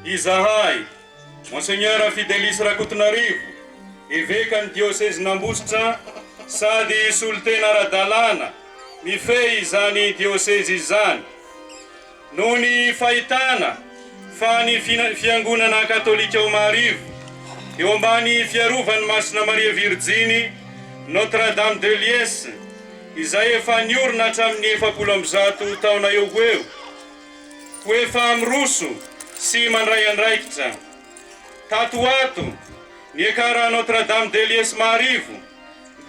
Izahay, Monseigneur Fidelis Rakotonarivo, évêque ny diocèse n'Ambositra, sady solitena ara-dalàna, mifehy izany diocèse izany. Noho ny fahitana fa ny fiangonana katolika ao Marivo, eo ambany fiarovany Masina Maria Virginy, Notre-Dame de Liesse, izay efa niorina hatramin'ny 700 taona eo eo, ho efa miroso sy mandray andraikitra. Tato ato, ny ekara Notre-Dame de Liesse Marivo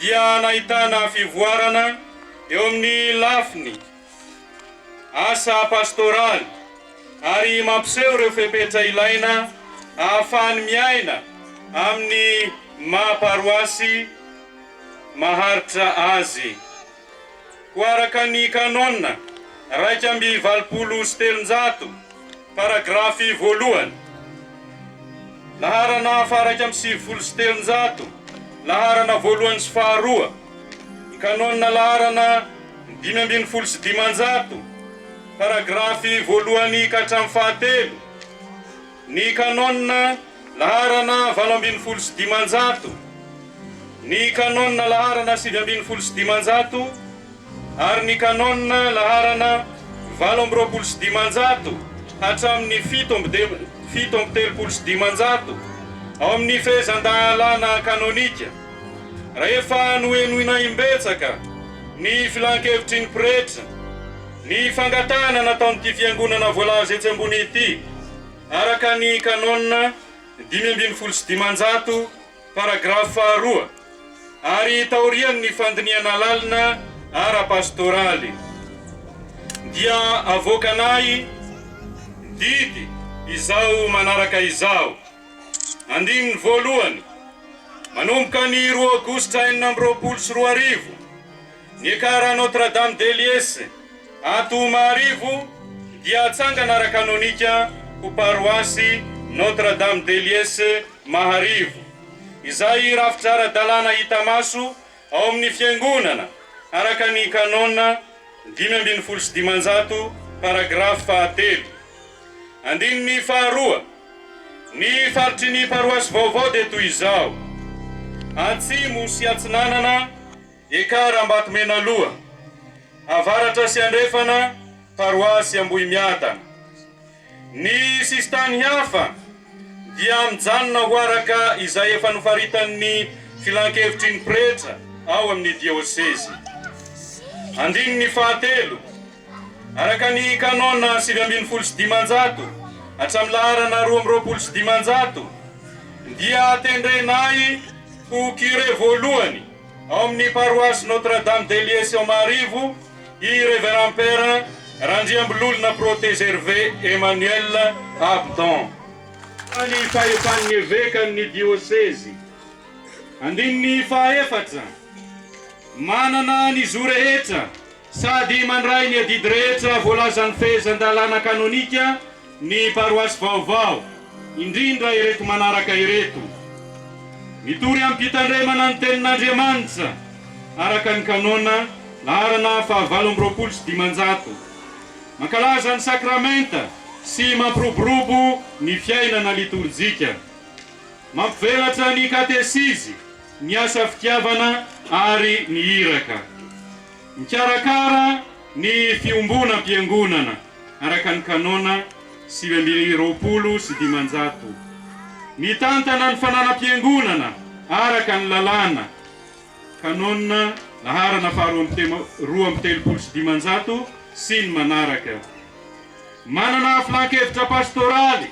dia nahitana fivoarana eo amin'ny lafiny asa pastoraly, ary mampiseho ireo fepetra ilaina ahafahany miaina amin'ny maha-paroasy maharitra azy. Ho araka ny kanona 2:700 paragrafy voalohany, laharana 2:700 laharana voalohany sy faharoa, ny kanona laharana 5:700 paragrafy voalohany ka hatramin'ny fahatelo, ny kanona laharana 8:700, ny kanona laharana 7:700, ary ny kanona laharana 8:700 hatramin'ny 7:700 ao amin'ny fehezan-dalàna kanonika. Rehefa noenoina imbetsaka ny filan-kevitry ny pretra, ny fangatahana nataon'ity fiangonana voalaza etsy ambony ity, araka ny kanona 5:700 paragrafy faharoa, ary taorian'ny fandiniana lalina ara-pastoraly. Dia avokanay didy izao manaraka izao. Andininy voalohany, manomboka ny 2 Aogositra 1922, ny ekara Notre-Dame de Liesse ato Marivo dia atsangana ara-kanonika ho paroasy Notre-Dame de Liesse Maharivo, izay rafitra ara-dalàna hita maso ao amin'ny fiangonana araka ny kanona 5:700 paragrafy fahatelo. Andininy faharoa, ny faritry ny paroasy vaovao dia toy izao: Atsimo sy Atsinanana, ekara Ambatomena-loha, avaratra sy Andrefana, paroasy Ambohimiadana. Ny sistany hafa dia mijanona ho araka izay efa nofaritan'ny filan-kevitry ny pretra ao amin'ny diocèse. Andininy fahatelo, araka ny kanona 7:700 hatramin'ny laharana 2:700, dia tendrenay ho curé voalohany ao amin'ny paroasy Notre-Dame de Liesse ao Marivo, i Révérend Père Randriambololona Protégervé Emmanuel Abdon. Ny fahefan'ny évêque-ny diocèse. Andininy fahaefatra, manana ny zo rehetra sady mandray ny adidy rehetra voalazan'ny fehezan-dalàna kanonika ny paroasy vaovao, indrindra ireto manaraka ireto: mitory amin'ny mpitandremana ny tenin'Andriamanitra araka ny kanona laharana 8:700, mankalaza ny sakramenta sy mampiroborobo ny fiainana liturjika, mampivelatra ny katesizy, ny asa fitiavana ary ny iraka, mikarakara ny fiombonam-piangonana araka ny kanona 7:700, mitantana ny fananam-piangonana araka ny lalàna, kanona laharana 2:700 sy ny manaraka. Manana filan-kevitra pastoraly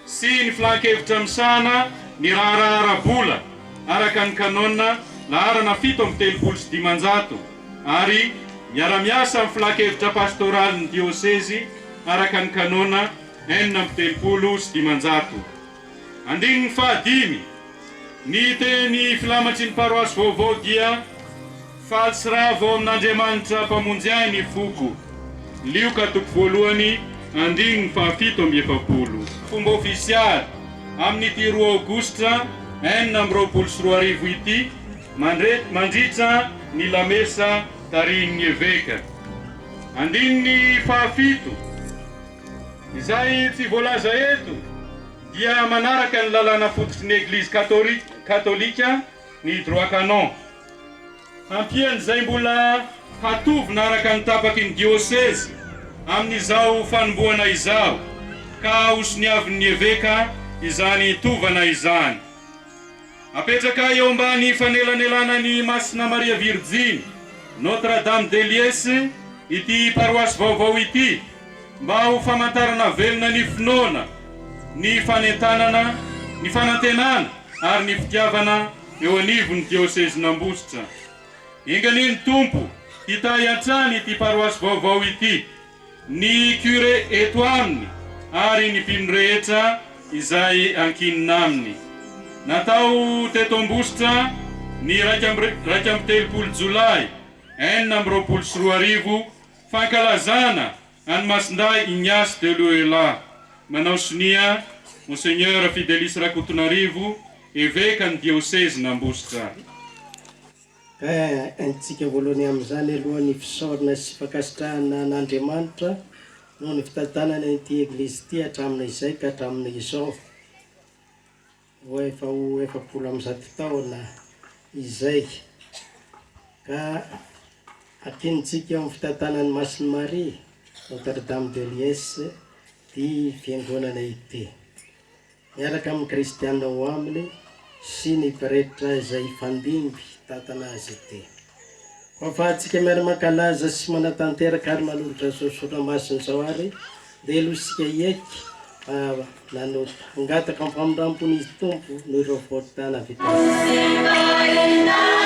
sy ny filan-kevitra misana ny raharaha-bola araka ny kanona laharana 7:700, ary miara-miasa amin'ny filan-kevitra pastoraly ny diocèse araka ny kanona 8:700. Andininy fahadimy, ny teny filamatry ny paroasy vaovao dia faly sy ravo amin'Andriamanitra mpamonjy ahy ny foko. Lioka toko voalohany, andininy faha-7:70. Fomba ofisialy amin'ity 2 Aogositra 1922 ity, mandritra ny lamesa tarihin'ny évêque. Andininy faha-7, izay tsy voalaza eto dia manaraka ny lalàna fototry ny Eglizy katolika ny droit canon. Ampian'izay mbola hatovina araka ny tapaky ny diocèse amin'izao fanombohana izao, ka osoniavin'ny evêka izany tovana izany. Apetraka eo ambany fanelanelana ny Masina Maria Virgine Notre-Dame de Liesse ity paroasy vaovao ity, mba ho famantarana velona ny finoana, ny fanentanana, ny fanantenana ary ny fitiavana eo anivon'ny diocèse n'Ambositra. Inganiny tompo hitay an-trany ity paroasy vaovao ity, ny curé eto aminy ary ny mpino rehetra izay ankinina aminy. Natao teto Ambositra ny 23 Jolay 2024 fankalazana any Masinday Ignace de Loyola. Manao sonia Monseigneur Fidelis Rakotonarivo, évêque ny diocèse n'Ambositra. Antsika voalohany amin'izany aloha ny fisaorana sy fakasitrahana n'Andriamanitra noho ny fitantanana ity Eglizy ity hatramin'izay ka hatramin'izao. Efa ho 700 taona izay, ka atintsika amin'ny fitantanan'ny Masina Maria Notre-Dame de Liesse ty fiangonana ity, miaraka amin'ny kristiana ho aminy sy ny pretra izay fandimby tatana azy ity. Afahantsika miara mankalaza sy manatanteraka ary manolotra sosotra masina zao ary dia aloha isika eky nangataka ampamindrampo izy tompo no ireo votana vita. Yeah.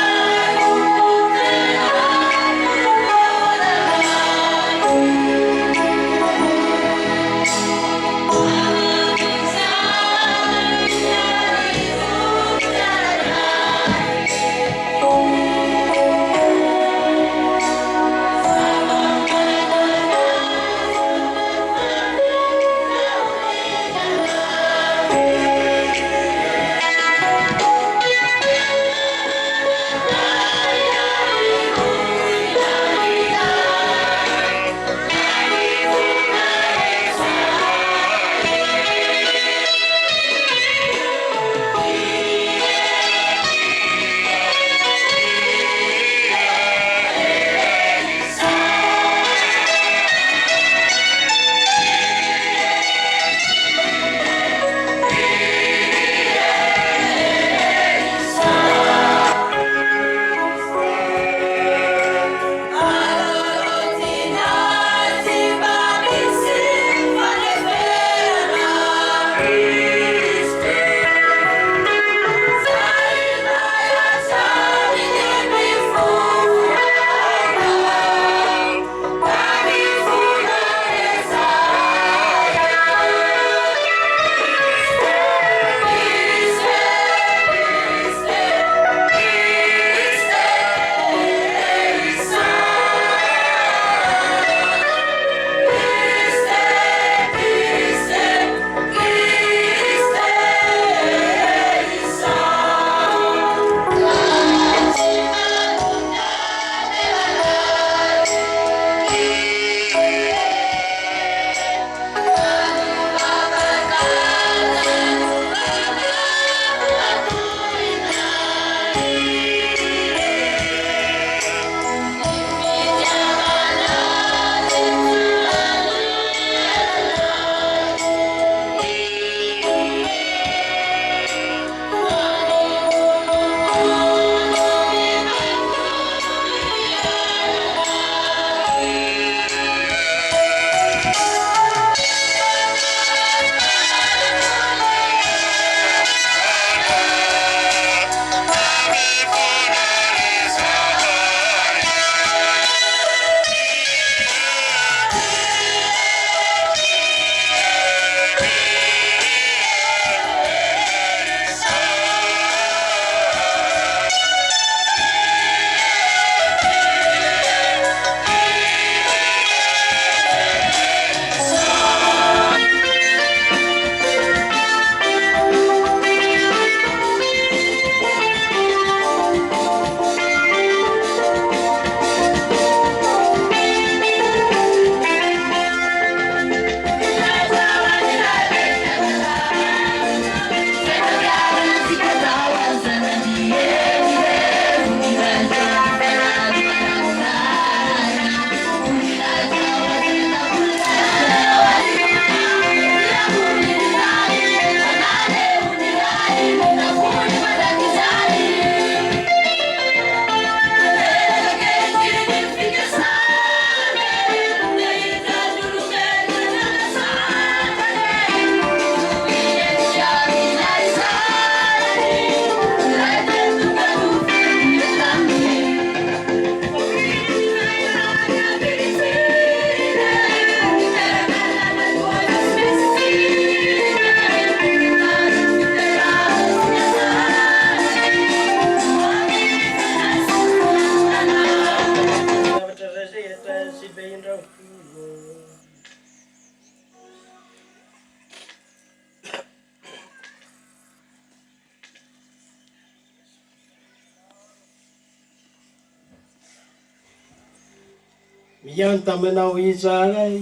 mianto aminao izahay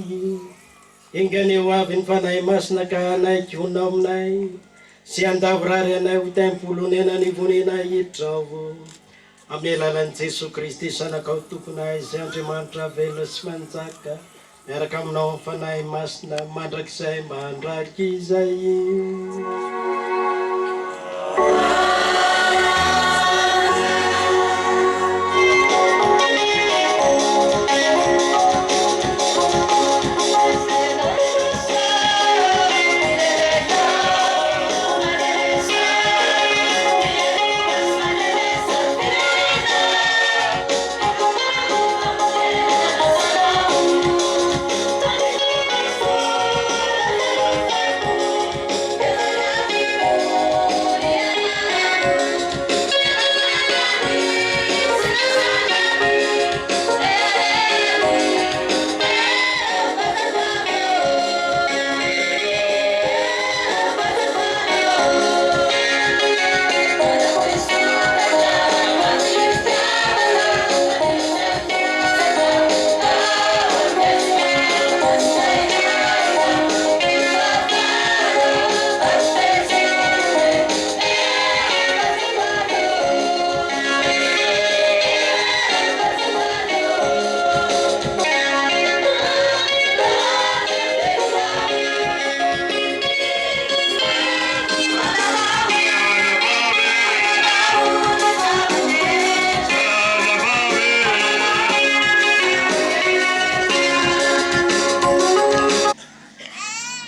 ingany eo avy ny fanahy masina ka anaikona aminay sy andavorary anay ho tempolonena nivonena hidrao amin'ny alalan'i Jesosy Kristy sanakao tomponay izay Andriamanitra velona sy manjaka miaraka aminao amin'ny fanahy masina mandrakizay mandraky izay.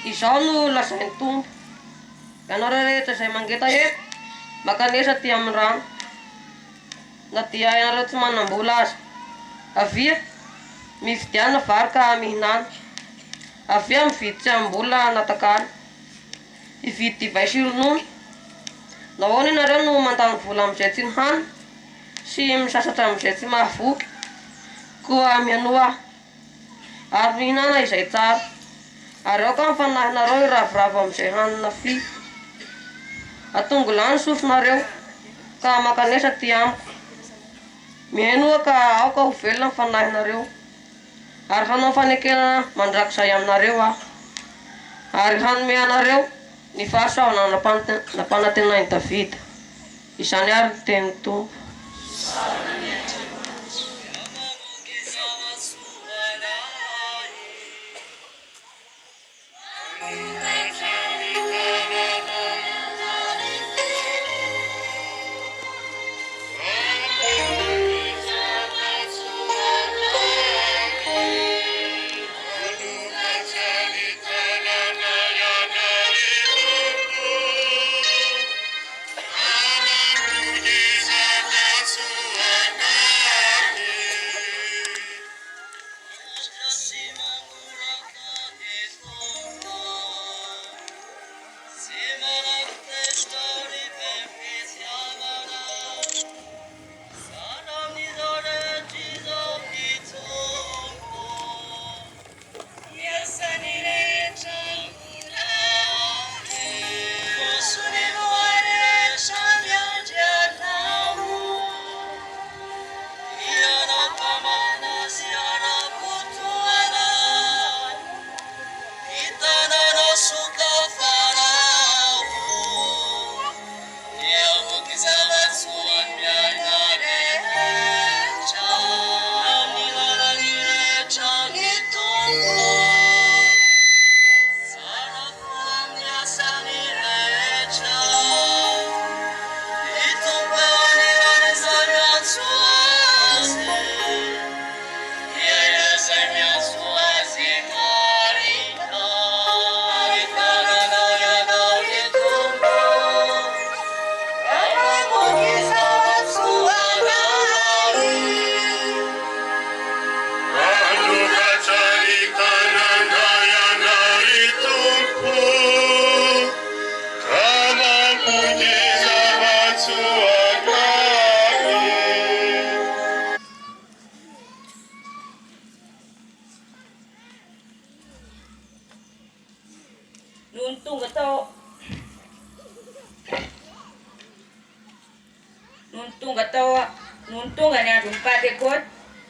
Izao no lazain'ny tompo ianao rehetra izay mangeta eto makanesa ty amin'ny rano na dia ianareo tsy manam-bola azy avia mividiana vary ka mihinana avia mividy tsy am-bola natakaly hividy divay sy ronono nahoana ianareo no mandany vola amin'izay tsy nihany sy misasatra amin'izay tsy mahavoky koa mianoa ary mihinana izay tsara ary ao ka mifanahinareo iravoravo amin'izay hanina fi atongolany sofinareo ka makanesa ty amiko mihenoa ka ao ka ho velona mifanahinareo ary hanao fanekena mandrakizay aminareo aho ary hanome anareo ny fahasoavana nampanantenainy Davida izany ary ny teny tompo. Amen.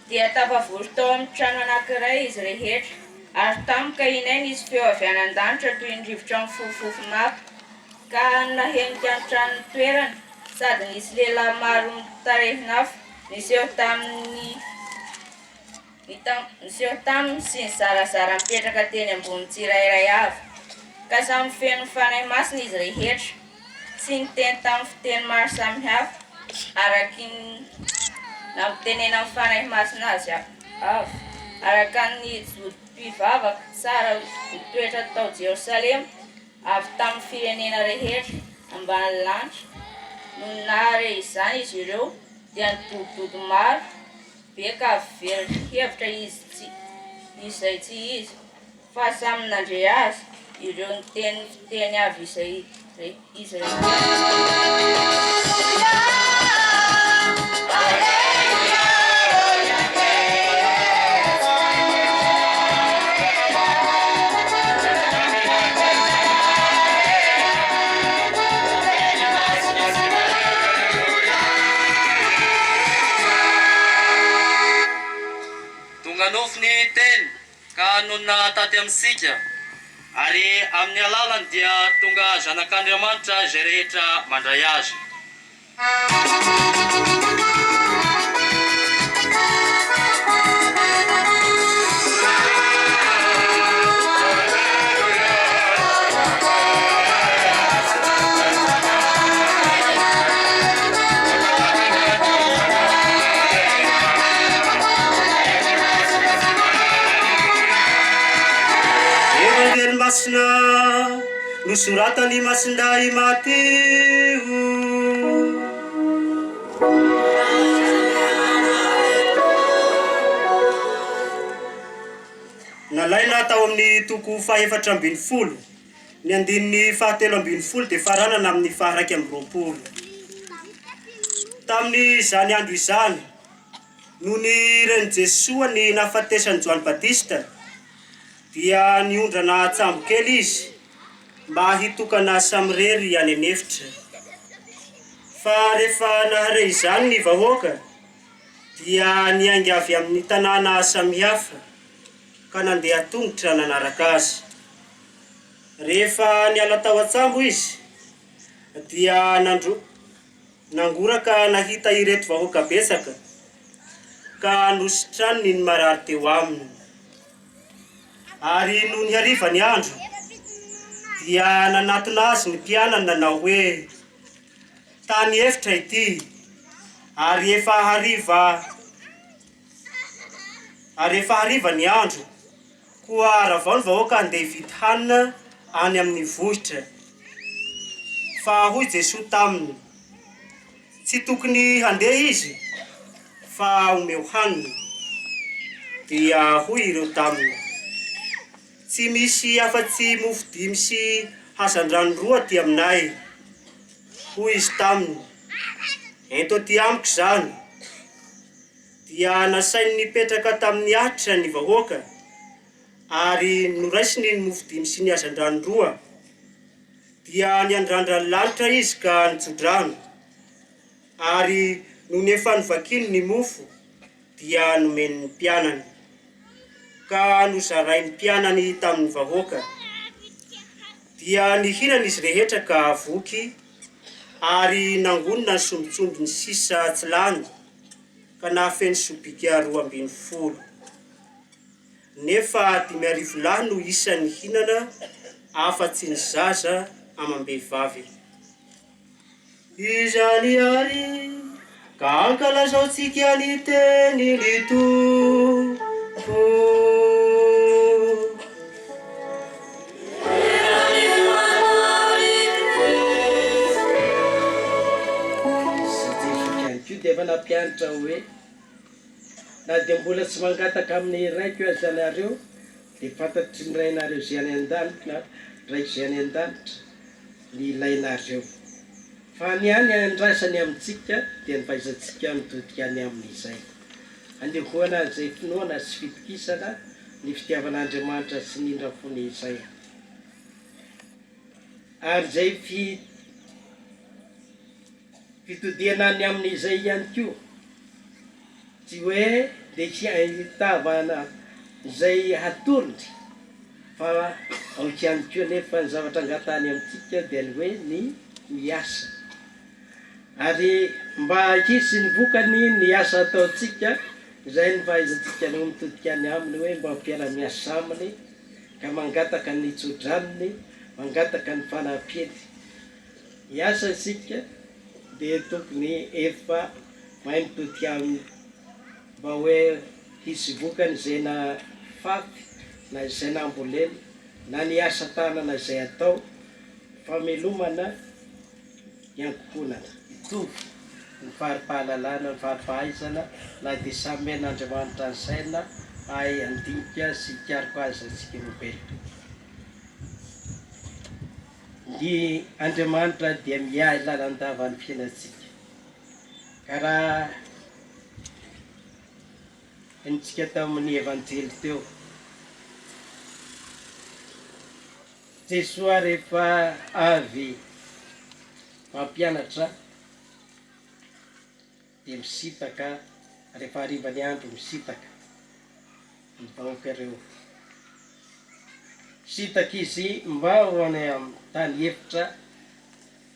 dia tafavory tao amin'ny trano anankiray izy rehetra, ary tampoka iny nisy feo avy any an-danitra toy ny rivotra mifofofofonafo, ka nahenika ny trano toerana sady nisy lehilahy maro mitarehinafo niseho taminy sy ny zarazara mipetraka teny ambony tsirairay avy, ka samy feno fanahy masina izy rehetra sy niteny tamin'ny fiteny maro samihafa araky namitenena amin'ny fanahy masina azy avy, araka ny zodim-pivavaka tsara toetra tao Jerosalema avy tamin'ny firenena rehetra ambany lanitra. No nahare izany izy ireo dia nitoditody maro be ka very hevitra izay tsy izy, fa samy nandre azy ireo niteny fiteny avy izay izy Nofony teny ka nona taty amintsika, ary amin'ny alalany dia tonga zanak'Andriamanitra izay rehetra mandray azy. Masina nosoratany Masinday Mateo, nalaina tao amin'ny toko 412 ny andininy 712 dia faranana amin'ny 120. Tamin'izany andro izany no ny reny Jesoa ny nafatesany Joany Batista dia niondrana tsambokely izy mba hitokana samirery any anefitra. Fa rehefa nahare izany ny vahoaka dia niainga avy amin'ny tanàna samihafa ka nandeha tongotra nanaraka azy. Rehefa niala tao an-tsambo izy dia nangoraka nahita ireto vahoaka betsaka ka nositraniny ny marary teo aminy. Ary no nihariva ny andro dia nanatona azy ny mpianany nanao hoe tany efitra ity, ary efa hariva ny andro koa aravao ny vahoaka andeha hividy hanina any amin'ny vohitra. Fa hoy Jesoa taminy, tsy tokony handeha izy fa omeo hanina. Dia hoy ireo taminy, tsy misy afa-tsy mofo 5 sy hazan-drano 2 aty aminay. Hoy izy taminy, ento aty amiko zany. Dia nasainy nipetraka tamin'ny ahitra ny vahoaka, ary noraisiny ny mofo 5 sy ny hazan-drano 2. Dia niandrandra ny lanitra izy ka nitsodrano, ary no nefa novakiny ny mofo dia nomeny ny mpianany, ka nozarainy mpianany tamin'ny vahoaka. Dia nihinana izy rehetra ka voky, ary nangonina ny sombitsombiny sisa tsy lany ka nahafeny sobika 12. Nefa 5,000 lahy no isan'ny hinana afa-tsy ny zaza amam-behivavy. Izany ary ka ankalazaontsika ny teny ny Tompo. Dia efa nampianatra hoe na dia mbola tsy mangataka amin'ny raiko aza nareo dia fantatry ny rainareo zay any an-danitra na raiko zay any an-danitra ny ilainareo. Fa ny any andrasany amintsika dia ny fahaizantsika mitodika any amin'izay. Andehoana izay finoana sy fitokisana ny fitiavan'Andriamanitra sy ny indrafony izay. Ary izay fitodiana any amin'izay ihany koa tsy hoe le tavana zay hatolotry fa aotsy ihany koa nefa ny zavatra angatany amintsika dia ny hoe ny miasa. Ary mba hisy ny vokany ny asa ataontsika, izay ny fahaizantsika no mitodika any aminy hoe mba mpiara-miasa aminy ka mangataka ny tsodraniny, mangataka ny fanampiny. Miasa isika dia tokony efa mahay mitodika aminy mba hoe hisy vokany izay na fafy na izay nambolena na ny asa tanana izay atao, famelomana iankohonana itovy ny fari-pahalalana, ny fari-pahaizana na dia samy men'Andriamanitra ny saina ay andinika sy hikariko azy antsika olombelona. Ny Andriamanitra dia miahy lalandava ny fiainantsika, ka raha henontsika tamin'ny evanjely teo, Jesosy rehefa avy mampianatra dia misitaka, rehefa harivany andro misitaka ny vahoaka ireo. Misitaka izy mba ho any amin'ny tany hevitra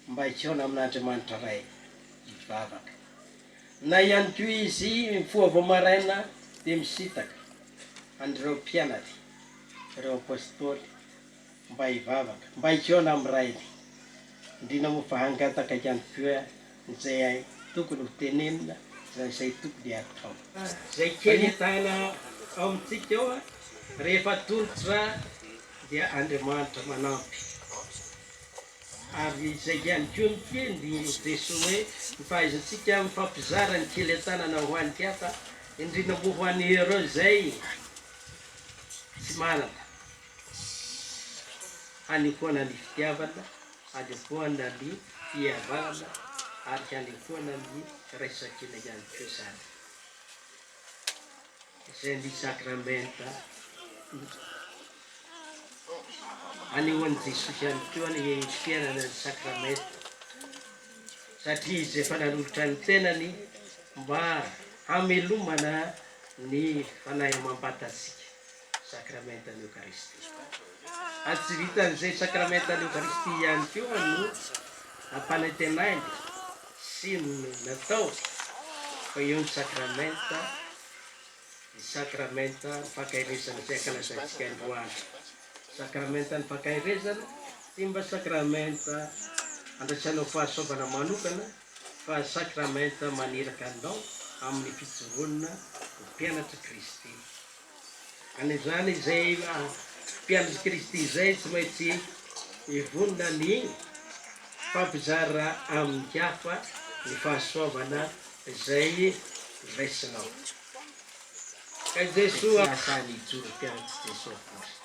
mba hikehona amin'Andriamanitra ray hivavaka. Na ihany koa izy mifoha vao maraina dia misitaka an'ireo mpianatra, ireo apôstôly mba hivavaka, mba hikehona amin'ny rainy, indrindra moa fa hangataka ihany koa izay tokony ho tenenina, izay tokony atao. Izay kely entahana ao amintsika ao, rehefa tolotra dia Andriamanitra manampy. Ary izay ihany koa ny kely Jesosy hoe ny fahaizantsika mifampizara ny kely entanana ho an'ny hafa, indrindra moa ho an'ny ireo izay tsy manana, hanehoana ny fitiavana, hanehoana ny fihavanana ary hanehoana ny raisakina ihany koa zany. Izay ny sakramenta hanehoan'i Jesosy ihany koa ny fiainana ny sakramenta, satria izy efa nanolotra ny tenany mba hamelomana ny fanahy mampatatsika sakramentan'ny Eukaristia. Ary tsy vitan'izay sakramentan'ny Eukaristia ihany koa no ampanantenainy sy natao fa eo ny sakramenta ny fankahirezana izay ankalazantsika androany. Sakramenta ny fankahirezana tsy mba sakramenta andraisanao fahasaovana manokana fa sakramenta maneraka anao amin'ny fitsaboana mpianatra Kristy. An'izany izay mpianatra Kristy izay tsy maintsy hivonona ny fampizara amin'ny hafa ny fahasoavana izay raisinao. Ka Jesosy asany hijoro mpianatra Jesosy fosy.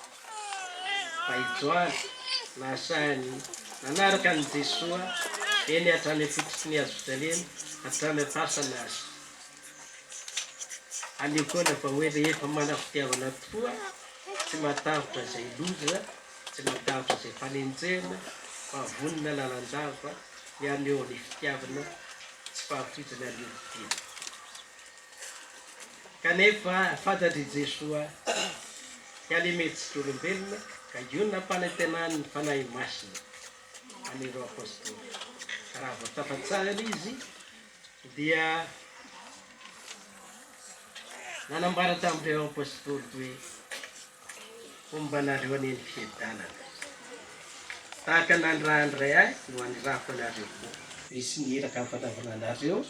Fa ijoany nasany nanaraka ny Jesosy eny hatrany fototry ny Jerosalema hatrany ampasana azy. Hanehoana fa hoe rehefa manam-pitiavana tokoa, tsy matahotra izay loza, tsy matahotra izay fanenjena, fa vonona lalandava hianeho ny fitiavana tsy fahafoizana ny olontiana. Kanefa fantatry Jesosy hialemetsika olombelona ka io nampanantenany ny fanahy masina an'ireo apôstôly. Raha vao tafatsara izy dia nanambara tamin'ireo apôstôly hoe fombanareo aneny fiedanana. Tahaka nandrahandray ahy no anirako anareo koa. Misy ny iraka amin'ny fanaovananareo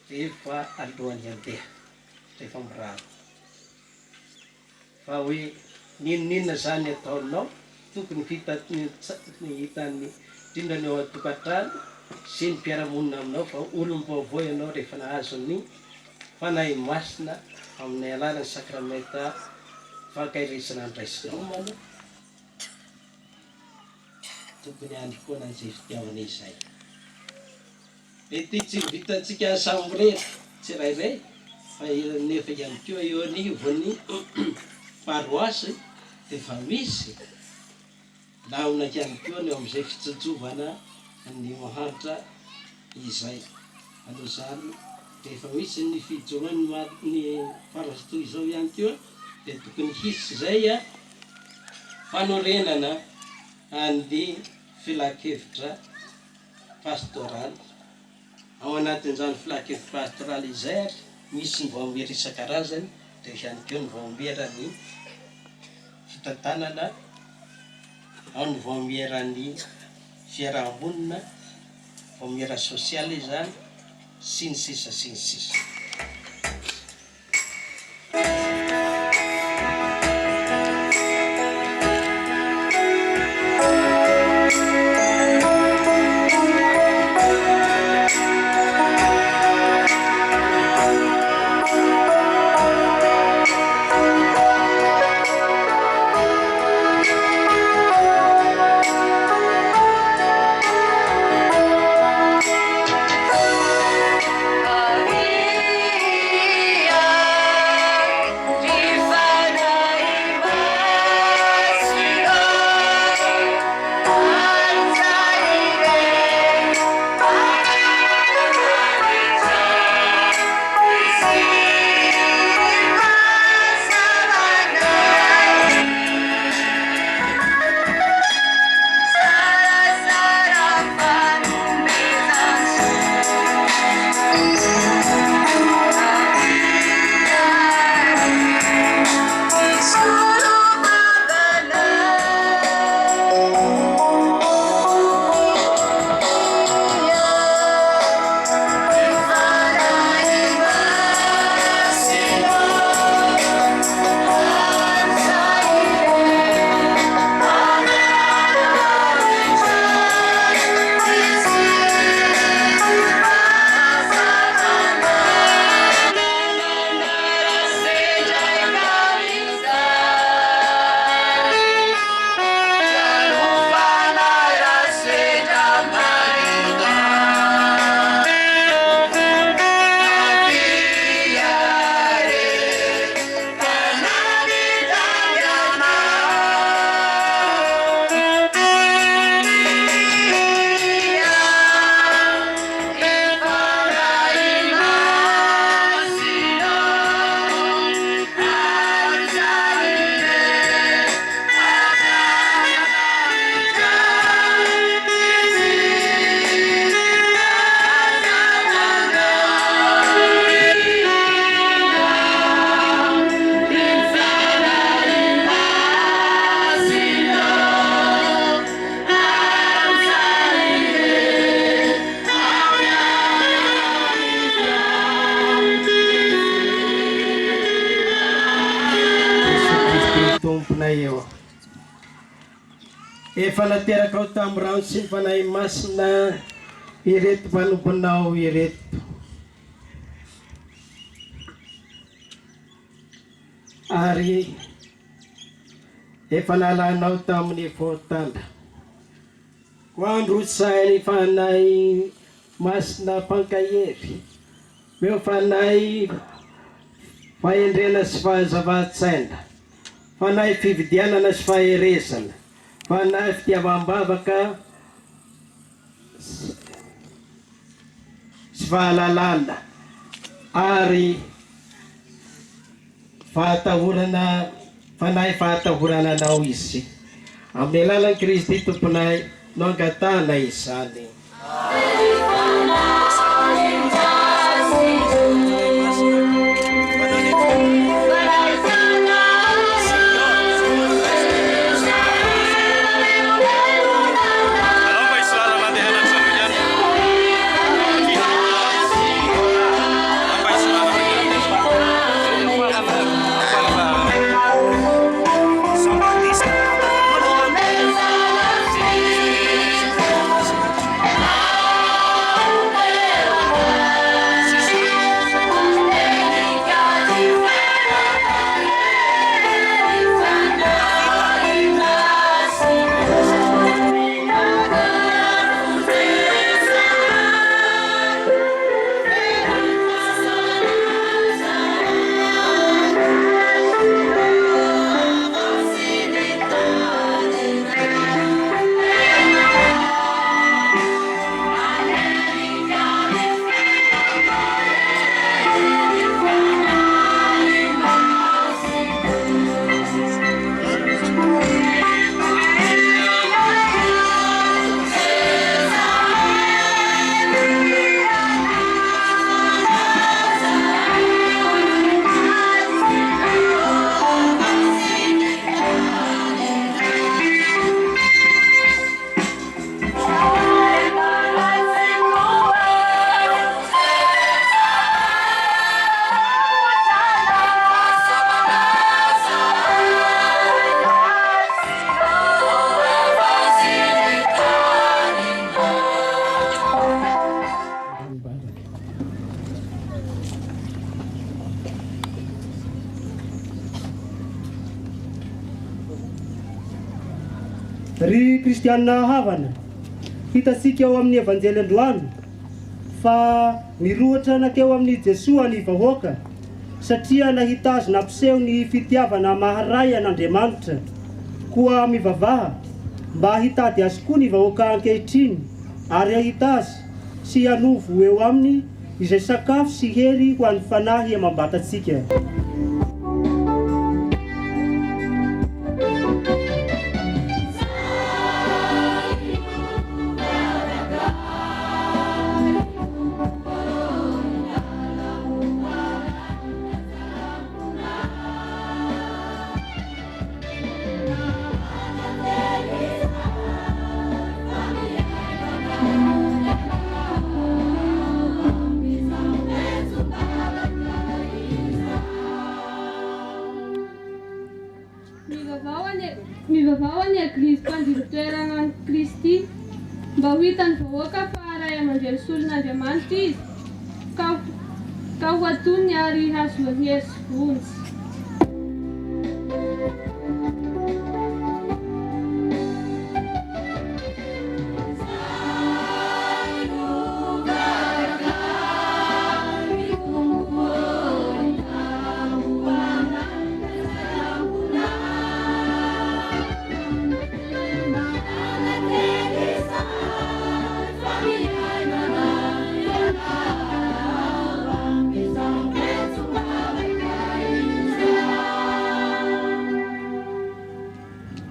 rehefa alohan'ny handeha, rehefa mirano. Fa hoe ninonina zany ataonao tokony hitan'ny indrindra ny ao an-tokantrano sy ny mpiara-monina aminao, fa olom-baovao ianao rehefa nahazo ny fanahy masina amin'ny alalany sakramenta fankahirezana andraisinao. Tokony hanehoana an'izay fitiavana izay. Mety tsy vitantsika samy rehetra tsirairay, fa nefa ihany koa eo anivony paroasy dia efa misy laona ihany koa ny amin'izay fitsitsovana ny mahantra izay. Aloha izany Rehefa misy ny fijoany ny farasy toy izao ihany koa dia tokony hisy zay a fanorenana an'ny filakevitra pastoraly. Ao anatin'izany filakevitra pastoraly izay ary misy ny vaomera isan-karazany, dia ihany koa ny vaomerany fitantanana, ao ny vaomerany fiarahamonina, vaomera sosialy izany, sy ny sisa sy ny sisa. Efa nateraka ao tamin'ny rano sy ny fanahy masina ireto mpanomponao ireto. Ary efa nalanao tamin'ny voatanda. Koandro sainy fanahy masina pankahery. Meo fanahy fahendrena sy fahazava-tsaina. Fanahy fividianana sy faherezana. Fanahy fitiavam-bavaka sy fahalalana ary fahatahorana, fanahy fahatahorana anao izy. Amin'ny alalan'i Kristy tomponay no angatana izany. Ry kristianina havana, hitasika eo amin'ny evanjely androany fa nirohatra nakeo amin'ny Jesoa ny vahoaka satria nahita azy nampiseho ny fitiavana maharay an'Andriamanitra, koa mivavaha mba hitady azy koa ny vahoaka ankehitriny ary ahita azy sy hanovo eo aminy izay sakafo sy hery ho an'ny fanahy amambatatsika. Mivavao any Eglizy mpandiry-toerana ny Kristy mba ho hitan'ny vahoaka fa haray amandreny solon'Andriamanitra izy ka ho atonony ary hazo hery sy vonjy.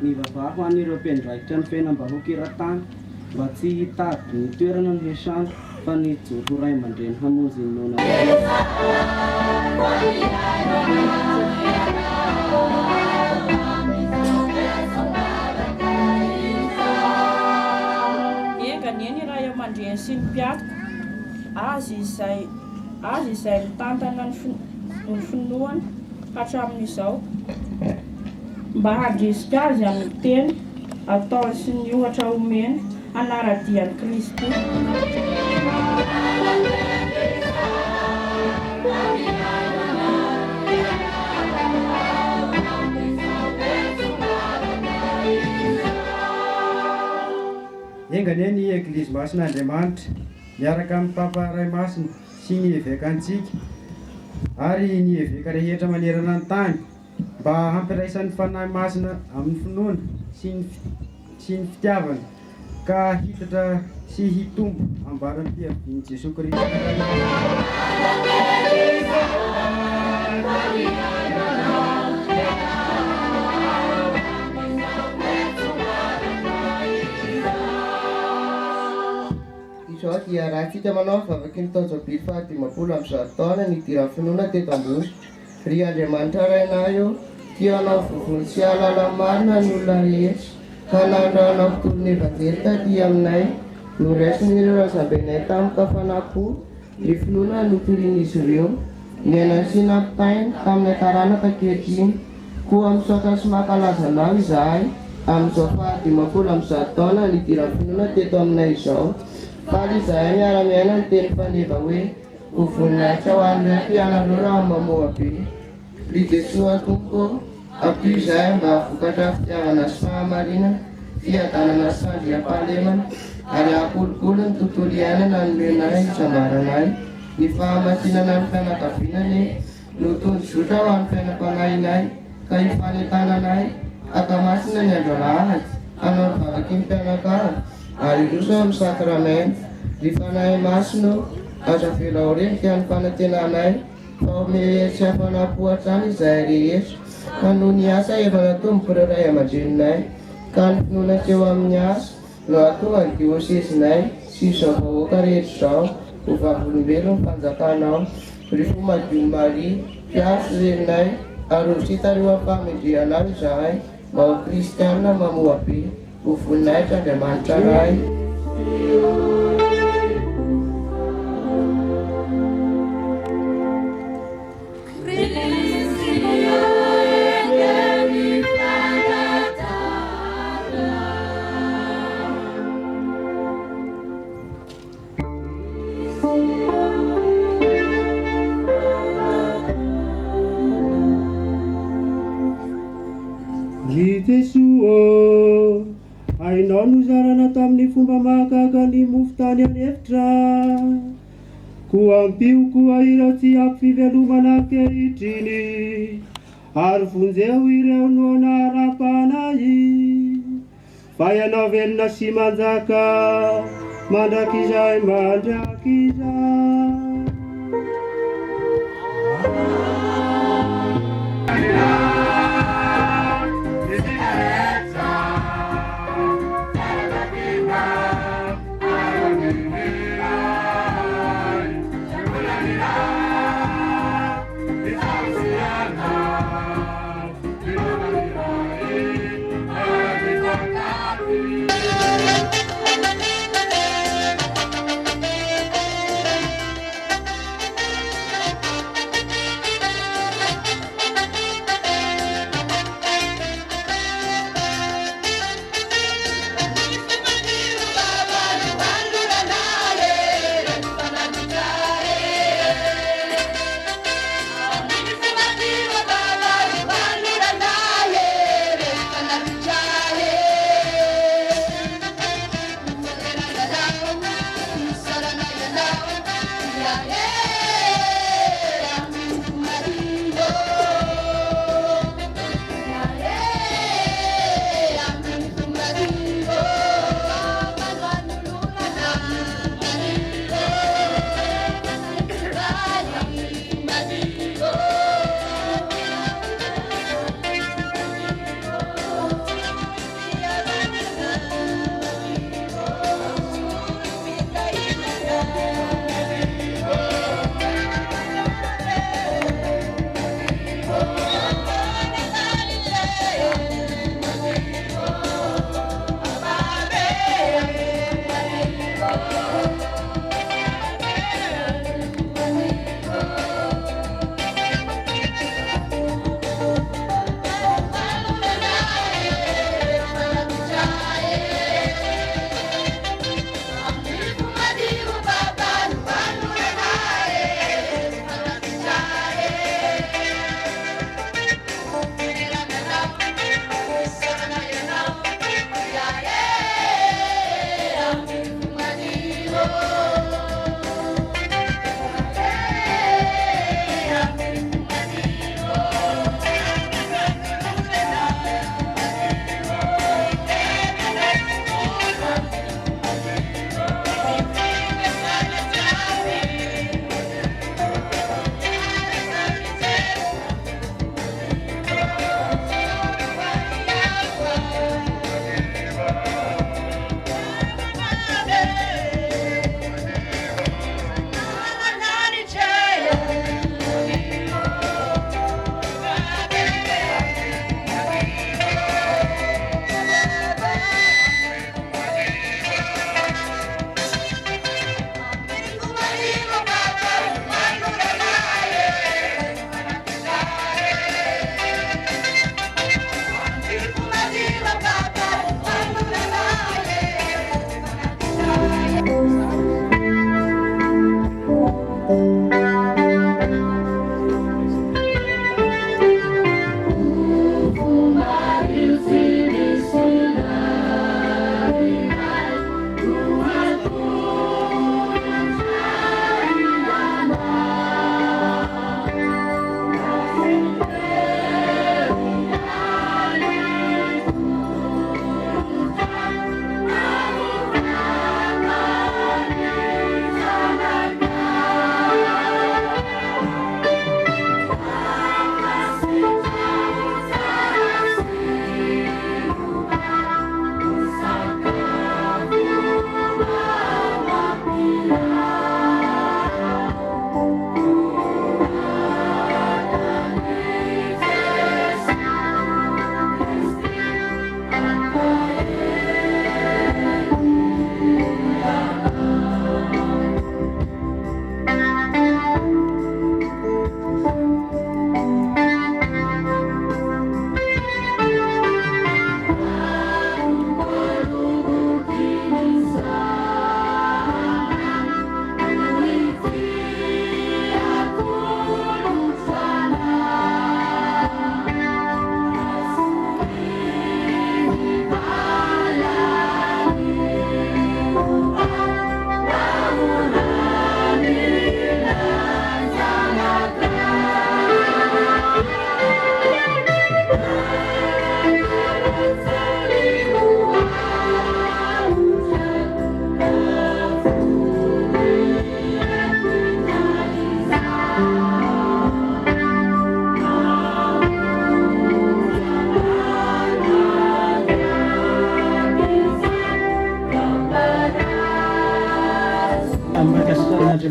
Mivavaho an'ireo mpendraikitra ny fiainam-bahoaka eran-tany mba tsy hitady ny toerana ny hesandro fa ny joro ray aman-dreny hamonjy ny nona. Enganieny ray aman-dreny sy ny mpiatiko azy izay mitantana ny finoany hatramin'izao mba handrisika azy amin'ny teny atao sy ny ohatra omeny anaradian'i Kristy. Engany ny Eglizy Masin'Andriamanitra miaraka amin'ny Papa Ray Masina sy ny evekantsika ary ny eveka rehetra manerana ny tany mba hampiraisan'ny fanahy masina amin'ny finoana sy ny fitiavana ka hitatra sy hitombo ambaran'ny mpiaviany Jesosy Kristy. Izao dia raha tsika manao vavaky ny taonjabily fahadimapolo amby 100 taona nidiran'ny finoana teto ambosy. Ry Andriamanitra rainay tianao vovony sy alala marina ny olona rehetra ka nandrahanao fotoron'ny evanjely taty aminay noraisin'ireo razabenay tamin'ny kafanakoho ny finoana notorian'izy ireo niaina sy nampitainy tamin'ny taranaka ankehitriny koa misaotra sy mankalaza izahay amin'izao fahadimapolo amby 100 taona nidiran'ny finoana teto aminay izao. Faly izahay miara-miaina ny teny faneva hoe ho voninahitra ho an'ireo mpianareo raha mamoa be. Ry Jesosy Tompo, ampio izahay mba vokatra fitiavana sy fahamarinana, fiadanana sy fandriam-pahalemana, ary hakolokolo ny tontolo iainana nomenay isambaranay, ny fahamasinana ny fianakavianany, no tondrozotra ho an'ny fiainam-panahinay, ka hifanentananay, akamasina ny andro alahady, hanao ny vavaky ny mpianakavy, ary roso amin'ny sakramento, ry fanahy masino, aza velaorenika ny fanantenanay, fa ome tsy hafanapohatrany izahay rehetra, ka noho ny asa efa natomboka ireo ray aman-dreninay, ka ny finoana teo amin'ny asa no atonga ny diosesinay sy izao vahoaka rehetra izao ho vavolombelony fanjakanao. Ry fo madio Maria, mpiaro sy reninay, ary ho sitario famindrianao izahay mba ho kristianina mamoa be, ho voninahitra Andriamanitra ray. hainao no zarana tamin'ny fomba mahakaka ny mofo tany anefitra, koa ampio koa ireo tsy ampy fivelomana ankehitriny, ary vonjeo ireo no nara-panahy, fa ianao velona sy manjaka mandrakizay mandrakizay.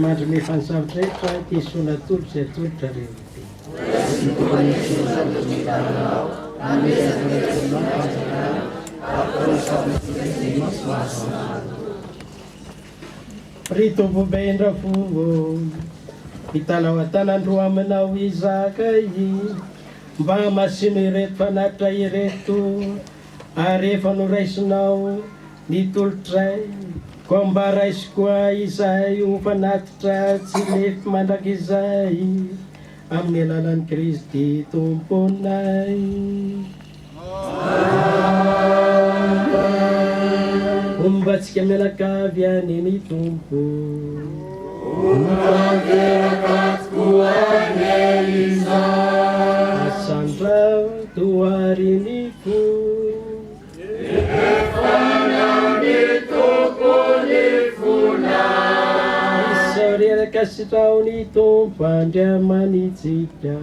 mandry mifansavitra rehetra ty soana tolotra zay tolotra reo ty. Ritovobendra fuvo itanao atanandro aminao izaka mba masino ireto fanatra ireto ary efa noraisinao ny tolotray ko mba raisy koa izay ho fanatitra tsy lefy mandrakizay amin'ny alalan'i Kristy tomponay. Ombatsika mianakavy any ny tompo asandra toariny fo isariaraka sitrao ny tompo andriamanitsika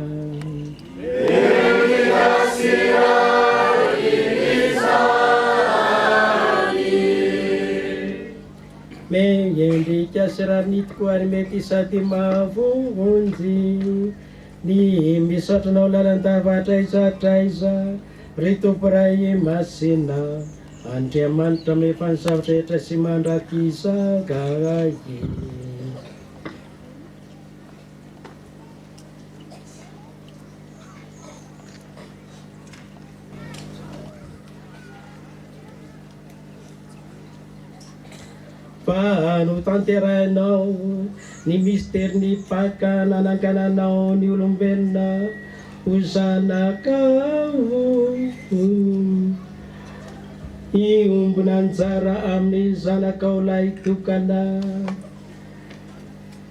meendrika siranitiko ary mety sady mavonjy ny misatranao lalandavatra izatraiza ry tomporay masina andriamanitra mefanisavitra etra sy mandrakizagaay. Fa no tanterainao ny mysteri ny paka nanangananao ny olombelona ho zanakao iombona anjara amin'ny zanakao lay tokana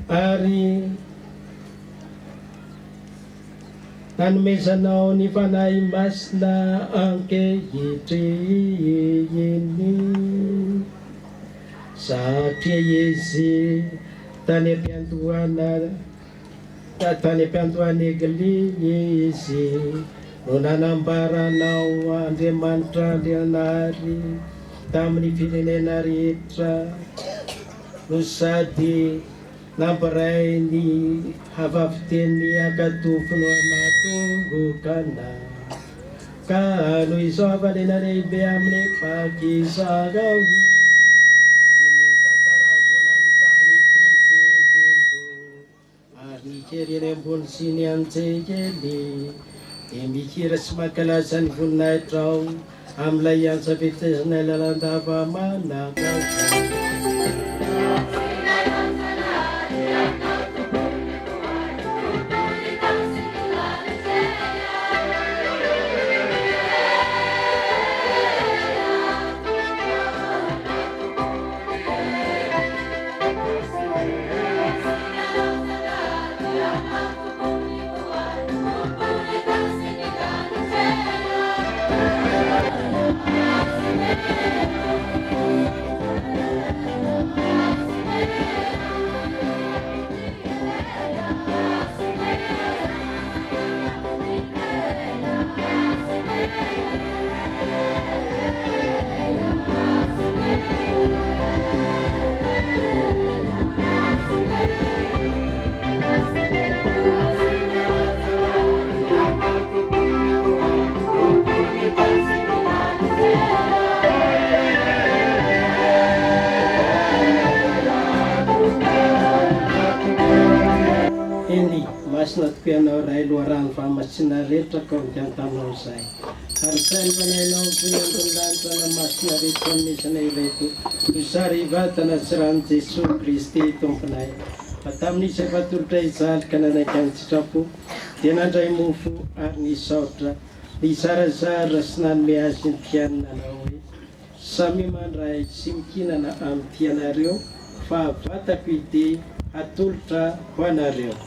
ary nanomezanao ny fanahy masina ankehitriny satria izy tany ampiantohany eglizy no nanambaranao Andriamanitra Leonary tamin'ny firenena rehetra no sady nampiray ny havaviteny akatofony anatongokana ka no izao havalena lehibe amin'ny fakizagao kereny ambony sy ny anjekely mikira sy makalaza ny voninaitrao amin'ilay antsafetezanay lalandava manaka. Masina tokoanao ray loharano fahamasina rehetra ka mikiany taminao izay ary sainy fanainao fiandrondanitra na masina rehetra amin'izanay ireto izary vatana sy rano Jesosy Kristy tomponay fa tamin'isy efa tolotra izaly ka nanaiky any sitrapo dia nandray mofo ary nisaotra nizarazara sy nanome azy ny mpianinanao hoe samy mandray sy mikinana amin'ny tianareo fa vatako ity atolotra ho anareo.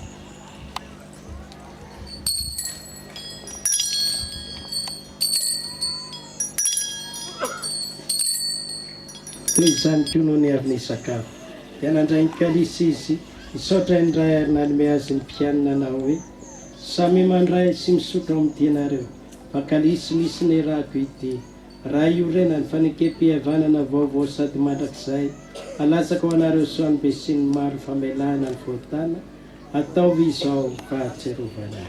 Toy izany koa no ny avy ny sakafo dia nandray ny kalisy izy nisaotra indray ary nanome azy ny mpianinanao hoe samy mandray sy misotro amin'ny tianareo fa kalisy misy ny rako ity raha io rena ny fanekempihavanana vaovao sady mandrakizay alatsaka ho anareo soany be sy ny maro famelana ny voatana ataovy izao fahatserovana.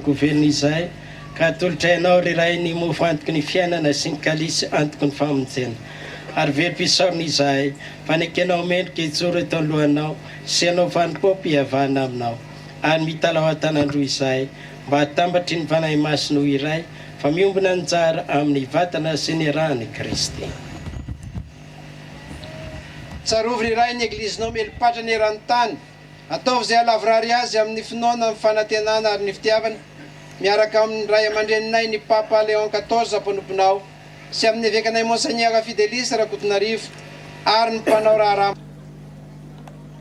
Governy izay ka tolotrainao le raha ny mofo antoky ny fiainana sy ny kalisy antoky ny famonjena ary verom-pisaorina izahay fanekenao mendrika itsoro eto alohanao sy anao vanim-pompy hiavana aminao ary mitalao an-tanandroa izahay mba hatambatry ny fanahy masina ho iray fa miombona ny tsara amin'ny vatana sy ny rahany Kristy. Tsarovy iray ny eglizinao melopatra ny eran-tany ataovy izay alavrary azy amin'ny finoana amin'ny fanantenana ary ny fitiavana miaraka amin'ny ray aman-dreninay ny Papa Léon 14 mpanomponao sy amin'ny avekanay Monseigneur Fidelis Rakotonarivo ary ny mpanao raharaha.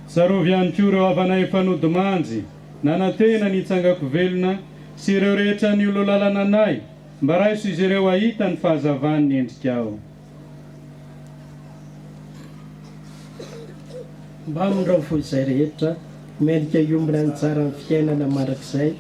Tsarovy ihany koa ireo havanay fanody manjy nanantena ny itsangako velona sy ireo rehetra ny olo lalana anay mba raiso izy ireo ahita ny fahazavany ny endrikao. Mba amin'ireo fo izay rehetra mendrika iombona ny tsara ny fiainana mandrakizay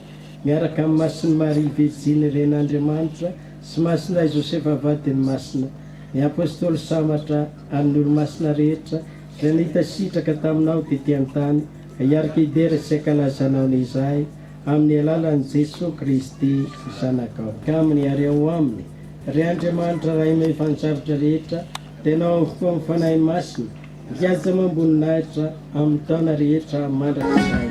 miaraka amin'ny masiny Marie Virgine ren'Andriamanitra sy masinay Josepha vadiny masina ny apôstôly samatra amin'ny olo-masina rehetra izay nitasitraka taminao tetỳ an-tany hiaraka idera sy ankalazanao ny izahay amin'ny alalan'i Jesosy Kristy zanakao ka amin'ny areo aminy ry Andriamanitra ray mefantsaritra rehetra tenao avokoa amin'ny fanahy masina mihaja mamboninahitra amin'ny taona rehetra mandrakizay.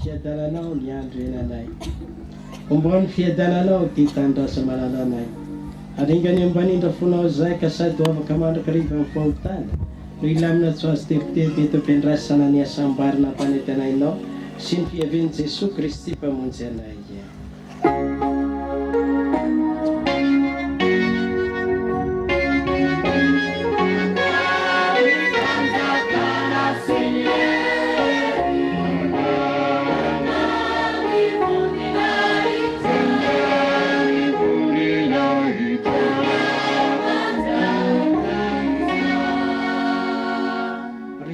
Fiadananao ny andro enanay ombony fiadananao ty tandrasa malalanay aringany ambanindra fonao zay ka sady afaka mandrakariva amin'ny fahotana no ilamina tsy azo teboteby eto ampiandrasana ny asambarina mpanetanainao sy ny fiaven'i Jesosy Kristy mpamonjy anay.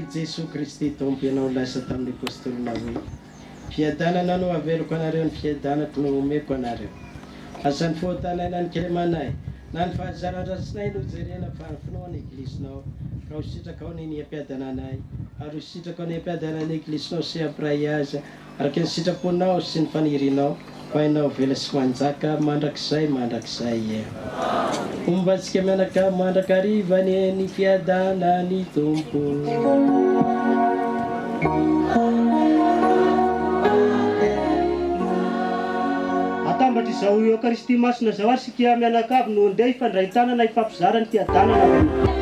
Jesosy Kristy tompo ianao lasa tamin'ny apôstôlina hoe fiadanana no averiko anareo ny fiadana no omeko anareo. Asan'ny fahotanaina ny kelemanay na ny fahazaratrasinay no jerena fahafinoa ny eklisinao ka ho sitraka ao ny ampiadananay ary ho sitraka ao ny ampiadanany eklisinao sy ampiray aza araka ny sitraponao sy ny fanirinao fainao vela sy manjaka mandrakizay omba antsika mianaka mandrakarivany ny fiadana ny tompo. Atambatra izao Eucharistie masina zao ary sika mianakavy no andeha ifandray tanana ifampizara ny fiadanana.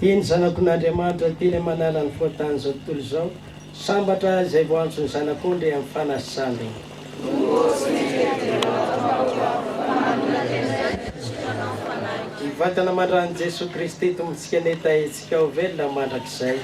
Teny zanakon'Andriamanitra teny manala ny foatany zao tontolo zao sambatra izay voantsony zanak'ondry amin'ny fanasany. Vatana mandrany Jesu Kristy tombontsika netaitsika ho velona mandrakizay.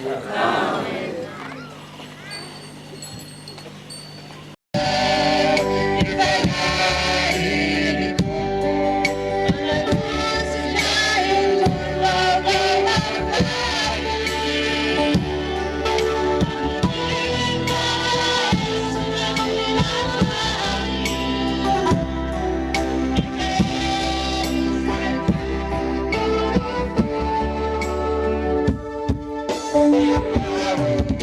Thank you.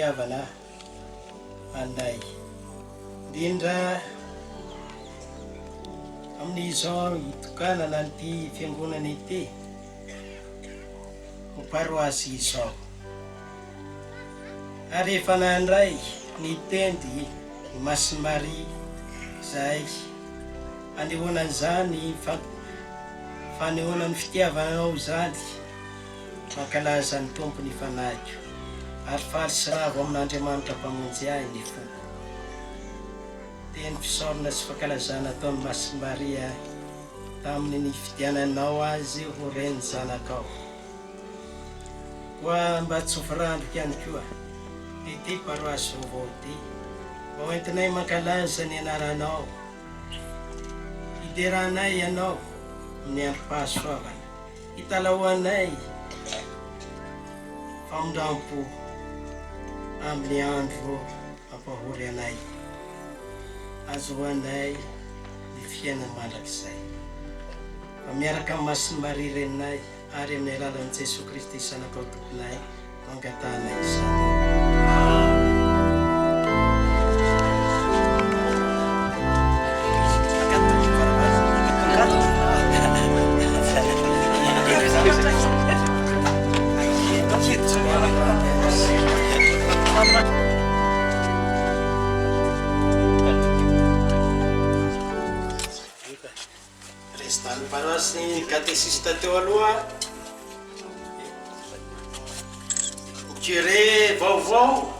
fitiavana anay indrindra amin'izao itokanana nyty fiangonana ity ho paroasy izao ary efa nandray nitendy Masy Maria zay anehoanan'izany fanehoana ny fitiavanao zany mankalaza ny tompony fanaiko ary faly sy ravo amin'Andriamanitra mpamonjy ahy ny foko teny fisaorana sy fankalazana ataon'ny Masy Maria tamin'ny fidiananao azy ho reny zanakao koa mba tsy hovorandrika ihany koa ity paroasy vaovao ty mba hoentinay mankalaza ny anaranao hideranay ianao amin'ny androm-pahasoavana hitalahoanay famondrampo amin'ny andro ampahory anay azohoanay ny fiainana mandrakizay fa miaraka amin'ny Masy Maria reninay ary amin'ny alalan'i Jesosy Kristy sanakao tomponay mangatanay izany. Restan paroasy katesista teo aloha curé vaovao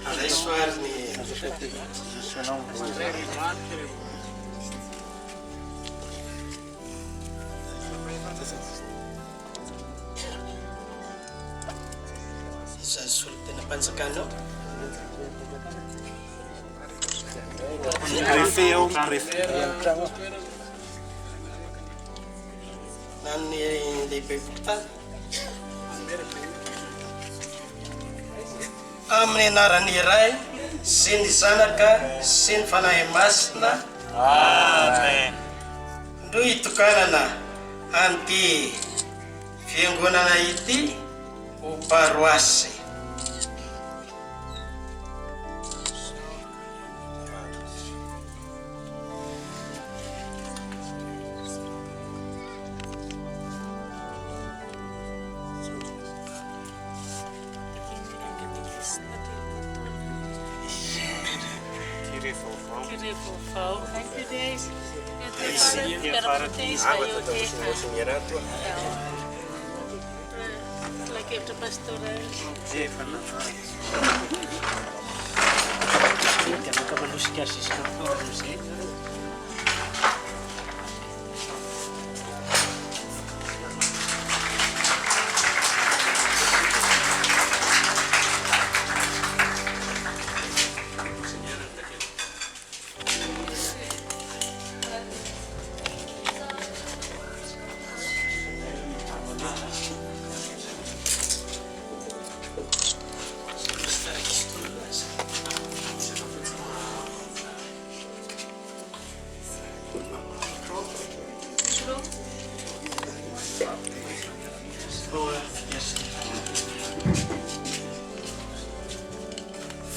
alay soariny za solo tena mpanjakanao nanny lehibe portany amin'ny anarany iray sy ny zanaka sy ny fanahy masina ndo hitokanana an'ity fiangonana ity ho paroasy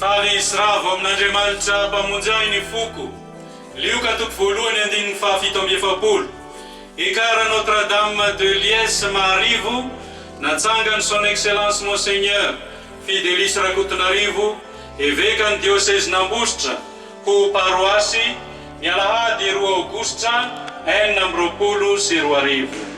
faly sy ravo amin'Andriamanitra mpamonjy ahy ny foko lioka toko voalohany andininy fahafito amby efapolo ekara Notre Dame de Liesse Maharivo natsangany son excellence monseigneur Fidelis Rakotonarivo évêque ny diocèse n'Ambositra ho paroasy ny alahady 2 aogositra 1920.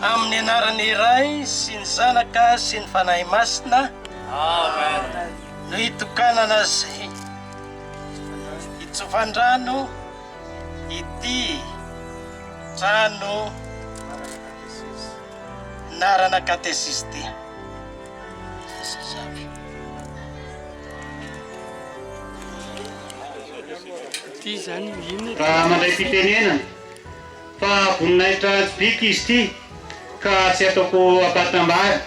Amin'ny anarany iray sy ny zanaka sy ny fanahy masina. Amen. no hitokanana zay hitsofandrano ity trano narana katesisty raha mandray fitenenana fa voninahitra biky izy ty ka tsy ataoko ampatambary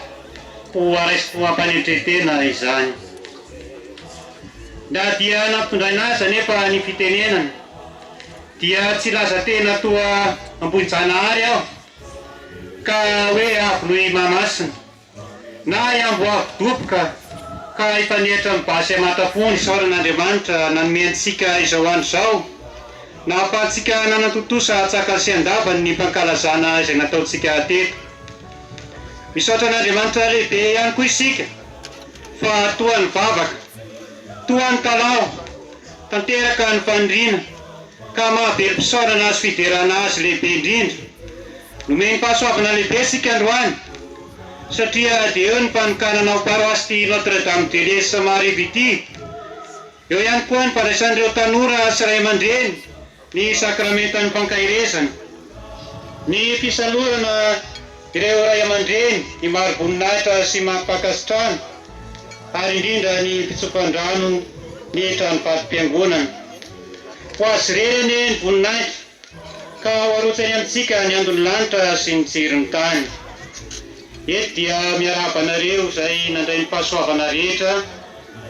ho araisiko ampanetretena izany na dia nampitondraina azy nefa ny fitenenana dia tsy laza tena toa ambony-janahary aho ka hoe avolohy mamasina na iambo avo doboka ka hifanehitra mibasy amatafony saoran'Andriamanitra nanomentsika izao andro zao na afahantsika nanantotosa atsaka sy andavany ny mpankalazana izay nataontsika teto. Misaotra an'Andriamanitra lehibe ihany koa isika fa toa ny vavaka, toa ny talao, tanteraka ny faniriana ka mahavelim-pisaorana azy fiderana azy lehibe indrindra. Nomeny fahasoavana lehibe sika androany satria dia eo ny mpanokanana ao paroasy Notre-Dame de l'Est Samariva ity. Eo ihany koa ny fandraisan'ireo tanora sy ray aman-dreny ny sakramentan'ny mpankairezana, ny fisalorana ireo ray aman-dreny ny maro voninahitra sy mampakasitrano, ary indrindra ny fitsofandrano ny trano vatom-piangonana. Ho azy reny ny voninahitra ka ho arotsany amintsika ny andony lanitra sy ny jirony tany. Eto dia miarahaba anareo izay nandray ny fahasoavana rehetra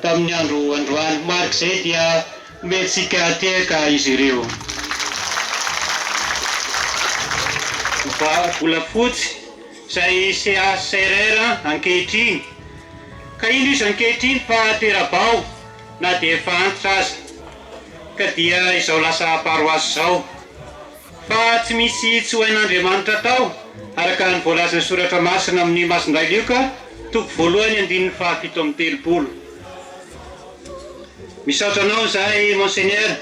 tamin'ny andro androany. Marika izay dia omentsika tehaka izy ireo. Volafotsy izay CACRR ankehitriny ka ino izy ankehitriny fa terabao na dia efa antitra aza ka dia izao lasa paroasy izao fa tsy misy tsy hoain'Andriamanitra tao araka ny voalazan'ny soratra masina amin'ny Masindray Lioka toko voalohany 7:30. Misaotra anao izahay Monseigneur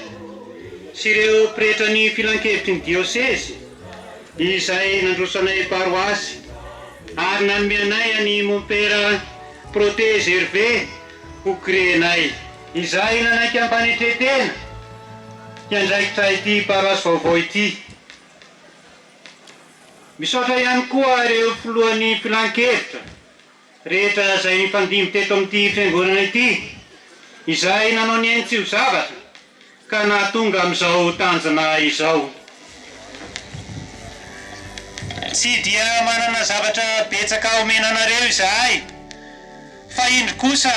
sy ireo pretra ny filan-kevitry ny diocèse izay nandrosanay paroasy ary nanomenay any Montpera Protège Hervé ho créenay izay nanaiky ampanetretena hiandraikitra ity paroasy vaovao ity. Misaotra ihany koa ireo filohan'ny filan-kevitra rehetra izay nifandimby teto amin'ity fiangonana ity izay nanao ny ainy tsy ho zavatra ka nahatonga amin'izao tanjona izao. Tsy dia manana zavatra betsaka omena anareo izahay fa indro kosa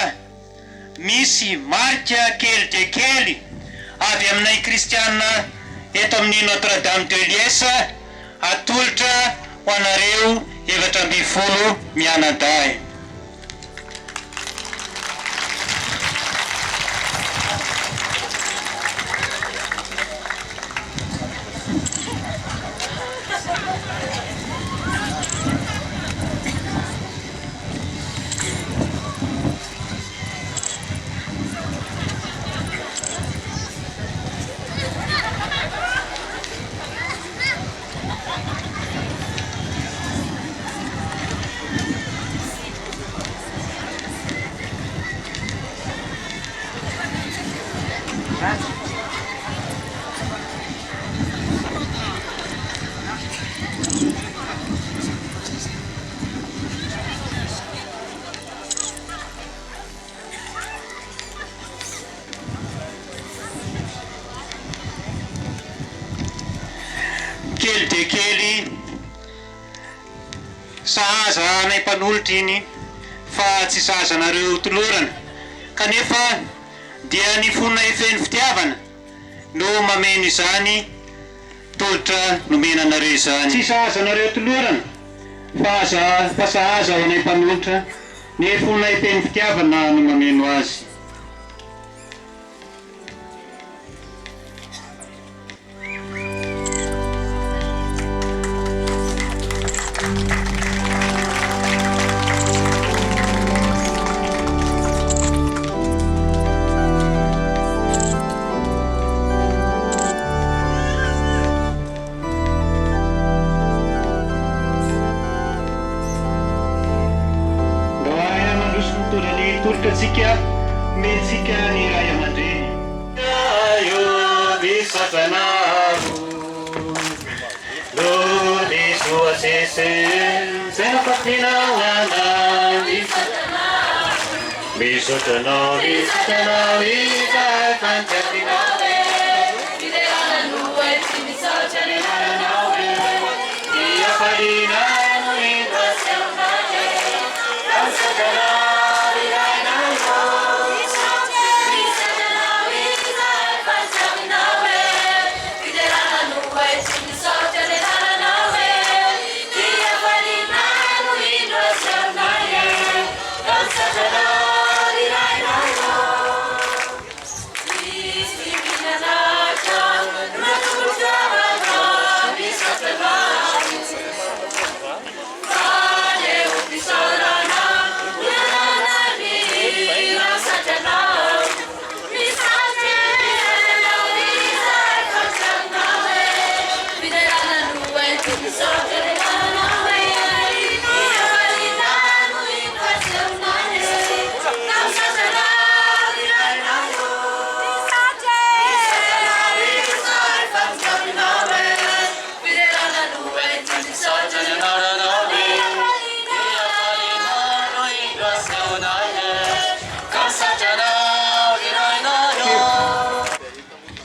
misy marika kely dia kely avy aminay kristianina eto amin'ny Notre-Dame de l'Est atolotra ho anareo 720 mianadahy. Kely dia kely sahaza nay mpanolotra iny fa tsy sahazanareo tolorana kanefa dia ny fonina efeny fitiavana no mameno izany tolotra nomena anareo izany. Tsy sahazanareo tolorana fa sahaza ho nay mpanolotra ny fonina efeny fitiavana no mameno azy. metsika ny ray aman-dreny ayo misatranao lo disoa sese zay nafatinanana misatranao izay fantiatinao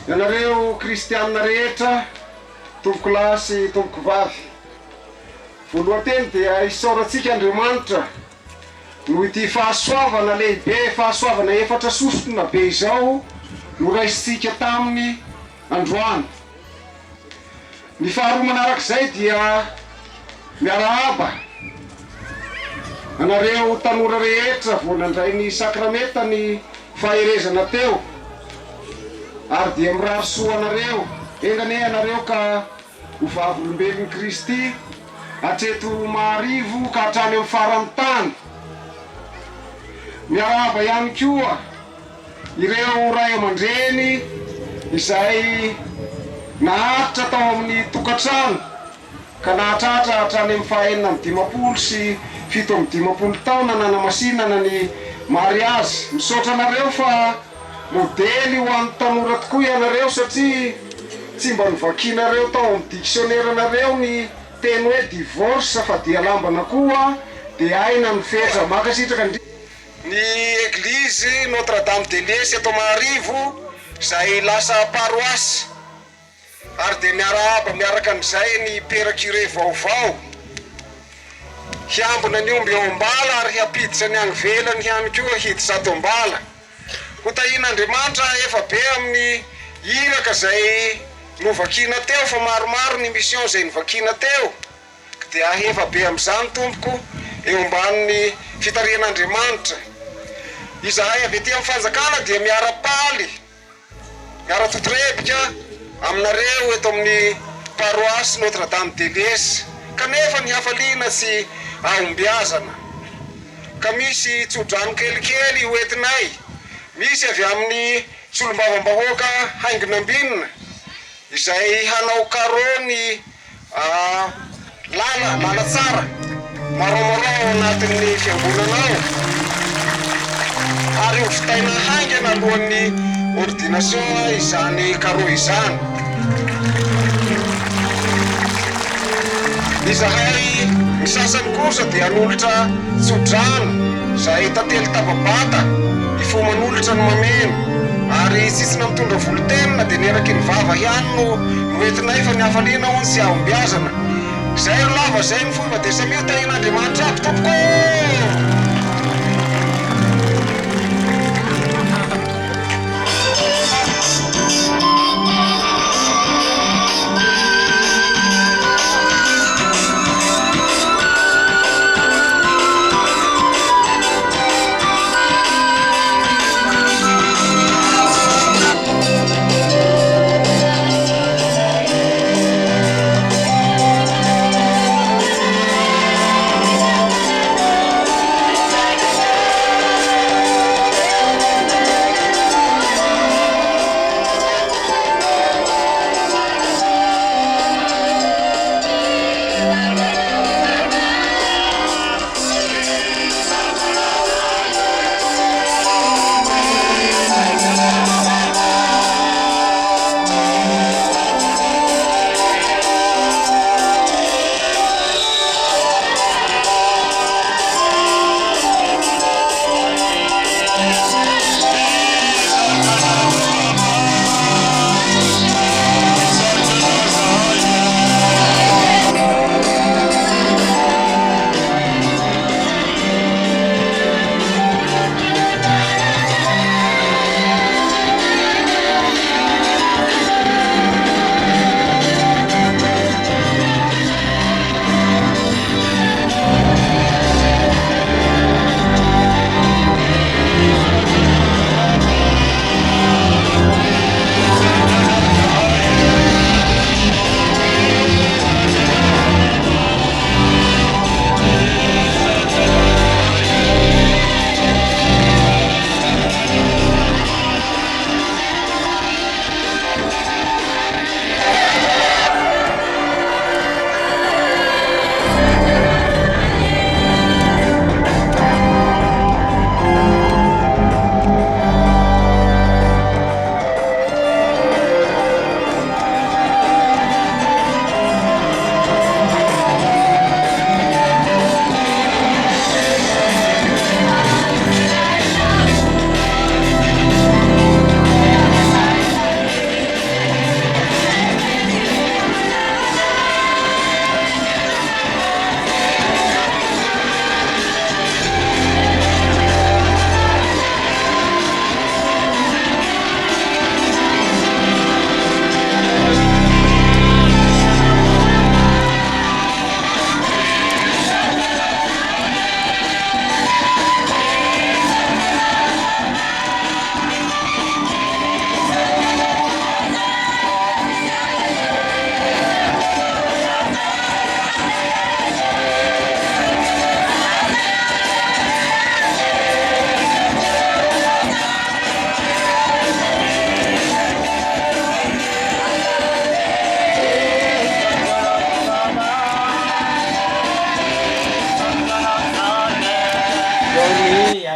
Ianareo kristianina rehetra, tompoko lahy sy tompoko vavy. Voalohanteny dia isaorantsika Andriamanitra no ity fahasoavana lehibe, fahasoavana efatra sosona be izao no raisitsika tamin'ny androany. Ny faharoa manarak'izay dia miarahaba anareo tanora rehetra voanandray ny sakramenta ny faherezana teo, ary dia mirary soa anareo, engane anareo ka ho vavolombelon'i Kristy hatreto maharivo ka hatrany amin'ny farany tany. Miarahaba ihany koa ireo ray aman-dreny izay naharitra tao amin'ny tokantrano ka nahatratra hatrany amin'ny fahaenina amin'ny 50 sy 7 taona nanamasinana ny mariazy. Misaotra anareo fa modely ho an'ny tanora tokoa ianareo satria tsy mba nivakianareo tao amin'ny dictionnaire anareo ny teny hoe divorce fa dia lambana koa dia aina ny fetra makasitraka ny église Notre Dame de Liesse eto Maharivo izay lasa paroisse, ary dia miarahaba miaraka amin'izay ny père curé vaovao hiambina ny omby eo ambala ary hiapiditra ny agny velany ihany koa hidy ambala. Ho tahin'Andriamanitra efa be amin'ny iraka izay novakina teo fa maromaro ny mission izay novakina teo, dia efa be amin'izany tompoko eo ambanin'ny fitarian'Andriamanitra. Izahay avy ety amin'ny fanjakana dia miara-paly, miara-totorebika aminareo eto amin'ny paroisse Notre Dame de Liesse, kanefa ny hafaliana sy ahombiazana. Ka misy tsodrano kelikely hoentinay, misy avy amin'ny solombavambahoaka haingonambinina izay hanao karo ny lala tsara maromorao anatin'ny fiangonanao, ary ho vitaina haingana alohan'ny ordination izany karo izany. Izahay ny sasany kosa dia hanolotra tsodrano izay tantely tababata ifomanolotra ny mameno, ary sisina mitondra volotenina dia neraky ny vava ihany no entinay fa ny hafaliana hono sy ahombiazana. Zay ro lava zay ny fomba dia samio tahin'Andriamanitra aby tompoko.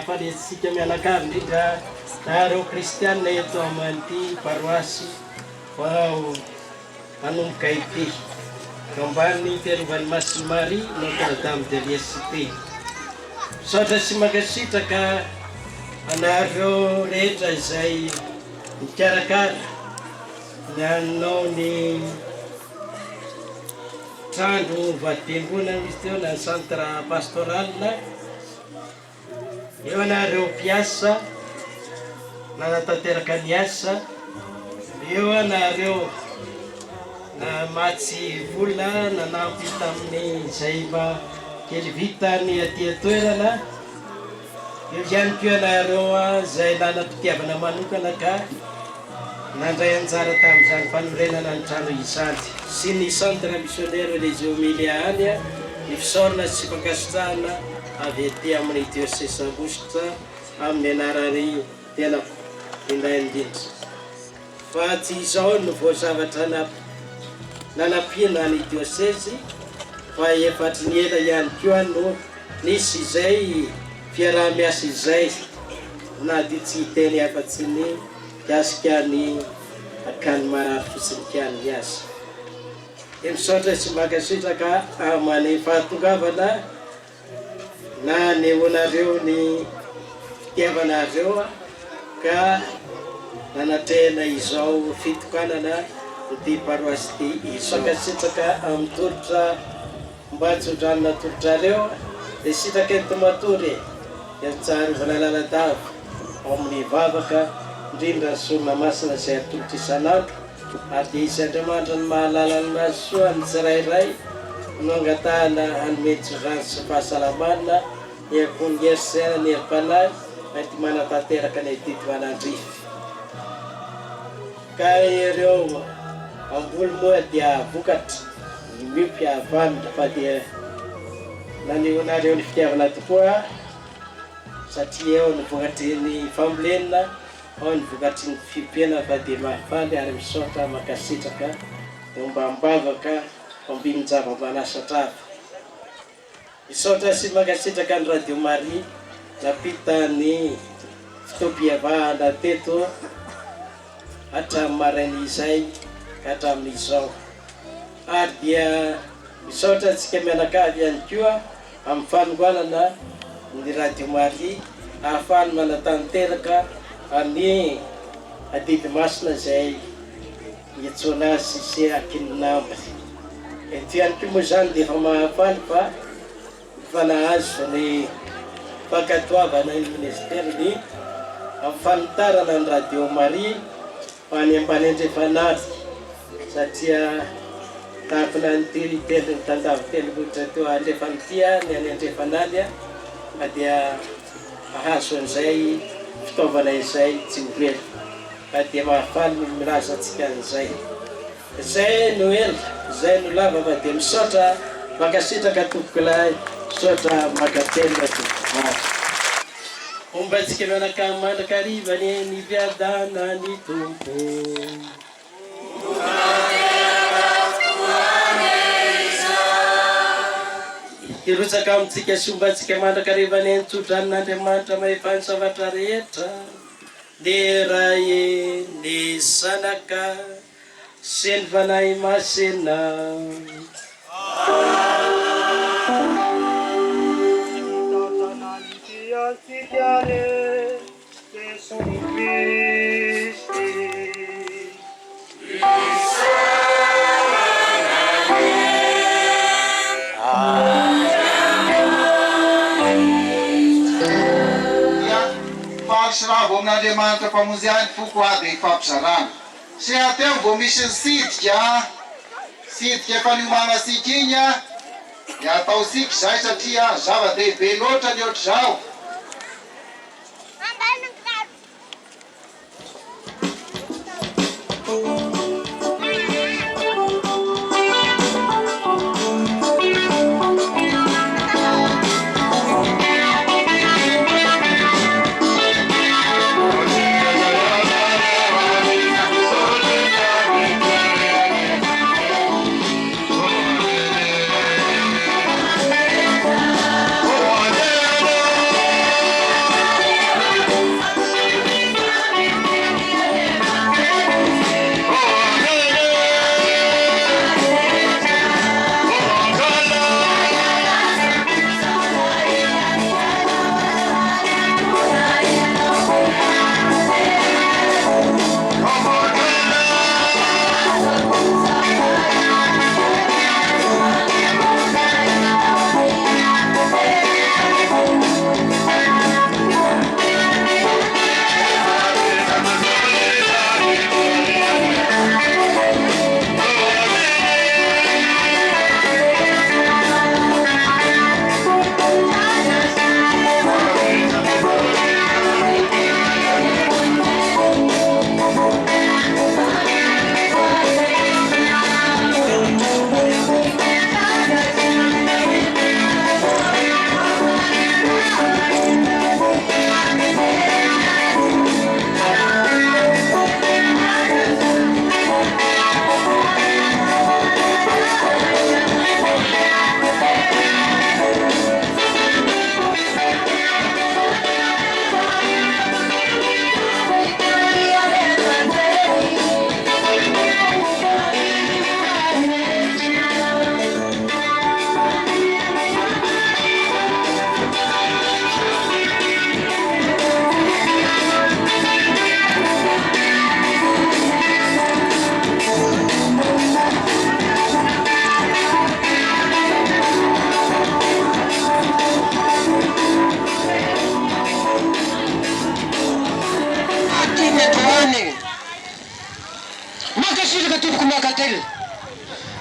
fadetsika mianakavy indrindra nareo kristianina eto aman'ity paroasy vao manomboka ity ambany fiarovany Masiny Marie Notre-Dame de l'Iesité. Misaotra sy mankasitraka anareo rehetra izay mikarakara nanao ny trandro vadembona izy teo na centre pastoral eo anareo mpiasa nanatanteraka ny asa, eo anareo na matsy vola nanampy tamin'ny izay mba kely vitany aty toerana, eo ihany koa anareo izay nanam-pitiavana manokana ka nandray anjara tamin'izany fanorenana ny trano izany sy ny centre missionnaire les Homélias any ny fisaorana sy fankasitrahana avy aty amin'ny diocèse Ambositra amin'ny anarany tena indray indrindra. Fa tsy izao no voazavatra nanampiana ny diocèse fa efatry ny ela ihany koa no nisy izay fiaraha-miasa izay na dia tsy teny afa-tsy ny gasika ny akany marary fotsiny kiany miasa. Misaotra sy mankasitraka amin'ny fahatongavana na neonareo ny fitiavanareo ka nanatrehana izao fitokanana ity paroasy ity. Mankasitraka amin'ny tolotra mba tsodrano natolotrareo dia sitraka ento matory tsary vonalaladav amin'ny vavaka indrindra solona masina izay atolotra isanandro ary izy Andriamanitra ny mahalala nazy soa ny tsirairay no angatahana hanometsy sy fahasalamana ny akongerisaina ny ampanahy mety manatanteraka ny tidivanandrify. Ka ireo ambolo moa dia vokatra mipy avamitra fa dia naneonareo ny fitiavana tokoa satria eo ny vokatry ny fambolena, ao ny vokatry ny fipena fa dia mahafaly ary misaotra mankasitraka mba mbavaka ambinin-java-manasatrava. Misaotra sy mankasitraka ny Radio Marie napita ny fitoam-pihavahana teto hatramin'ny maraina izay ka hatramin'izao. Ary dia misaotra antsika mianakavy ihany koa amin'ny fanongoanana ny Radio Marie ahafahany manatanteraka any adidy masina izay iantsoana azy sy akinonamba. Eto ihany koa moa izany dia efa mahafaly fa fanahazo ny fankatoavana ny ministère ny amin'ny fanitarana ny Radio Marie ho any ambany Andrefanady satria tapina ny tely ny tandavo tendrombohitra teo Andrefantia ny any Andrefanady dia ahazo an'izay fitaovana izay tsy hovelo fa dia mahafaly milaza antsika an'izay. Izay no ela, izay no lava fa dia misaotra mankasitraka tompokolay, misaotra makatenda tompokovavy. Omba antsika mianakavy mandrak'arivany ny fiadana ny tompo. Irosaka amintsika sy omba antsika mandrak'arivany ny tsodran'Andriamanitra mahefany zavatra rehetra, dia ray ny zanaka sy ny fanahy masina. Raha vao amin'Andriamanitra mpamonjy any foko dia ifampizarana. Sy ateo vao misy ny sidika faniomana sika iny dia ataosika izay satria zava-dehibe loatra ny ohatr'izao. Oh, tele.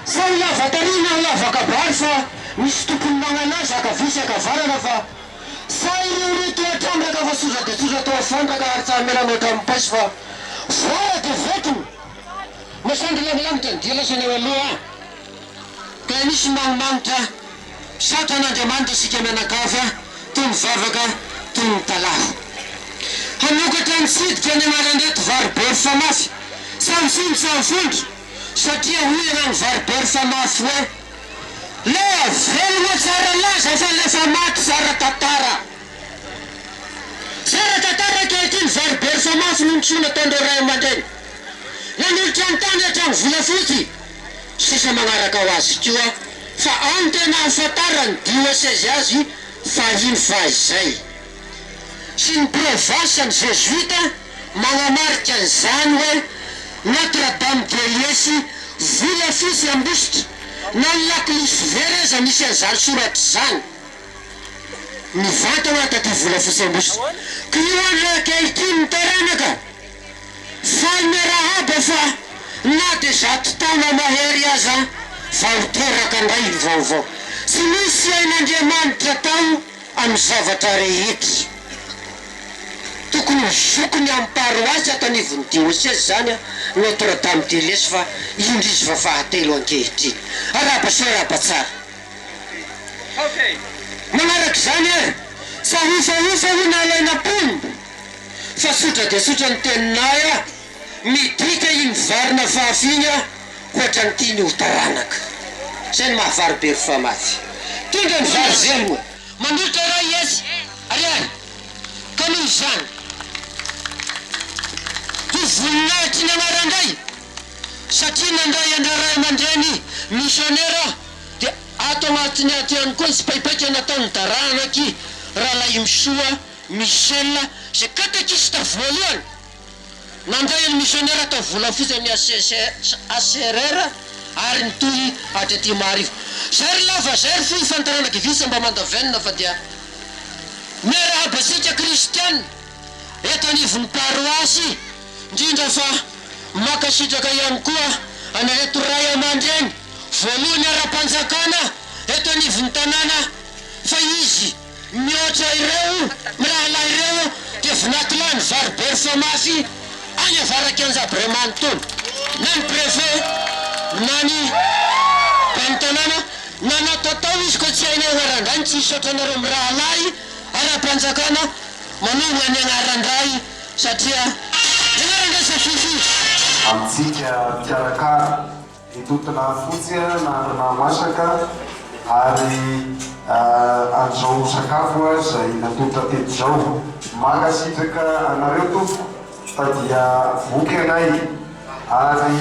Fa lava tarina lava kabary fa misy tokony magnanazy akavisy akavarana fa sa ireo reto atrambraka fa soza de soza tao afandraka ary tsa melanoatra amin'ny paisy fa voara de vetony masandry lamilamy de dia lasany eo aloha ka misy magnimagnitra saotra an'Andriamanitra isika mianakavy toy mivavaka toy mitalaho hanokatra mitsidika any amarandrato varibery famafy samsiny samfondro satria hoy anany varibery famafy hoe le velona tsara laza fa lefa maty zara tantara kehitriny varibery famafy nontsona taondreo ray aman-dreny nanolotra ny tany hatrany volafotsy sisa magnaraka ho azy koa fa any tena ahafantarany diocèse azy fahiny fahizay sy ny province-ny jésuita magnamarika an'izany hoe Notre-Dame de Liesy volafotsy ambositra na ny lakilisy vereza misy an'izany soratra zany mivantana taty volafotsy ambositra ka io an'le kehitriny taranaka fainy rahaba fa na de zato taona mahery aza va hoteraka indray vaovao tsy misy ain'Andriamanitra tao amin'ny zavatra rehetra tokony misokony amin'ny paroasy atanivon'ny diocèse zany Notre-Dame de Liesy fa indrizy fa fahatelo ankehitriny araba sy araba tsara manaraka zany sa hofahofa ho nalaina pombo fa sotra de sotra ny teninay midika iny varina fahafinya hoatra ny tiany ho taranaka zay ny mahavaribery famafy tondra ny vary zay moa mandolitra ray izy ariary ka noho izany ho voninahitry ny anarandray satria nandray andraray aman-dreny missionnaire de ato agnatiny aty ihany koa sy paipaika nataony taranaky rahalahy misoa Michel zay katekista voalohany nandray ny missionnaire atao volafotsy amin'ny ACRR ary nitoy atraty marivo zary lava zary foy fantaranaky visa mba mandavenina fa dia miarahaba asika kristianina eto anivon'ny paroasy indrindra fa makasitraka ihany koa anareto ray aman-dreny voalohany ara-panjakana eto anivon'ny tanàna fa izy mihoatra ireo mirahalahy ireo dia vinatolany varibery famafy any avaraky anjaby ray manontolo na ny préfet na ny mpantanàna nanatotao izy koa tsy hainy agnarandray tsy hisaotra anareo mirahalahy ara-panjakana manomana ny agnarandray satria agnarandray safifi amitsika mpiarakara hitotona fotsy na masaka ary an'izao sakafo zay natota teto zao makasitraka anareo tompo fa dia voky anay ary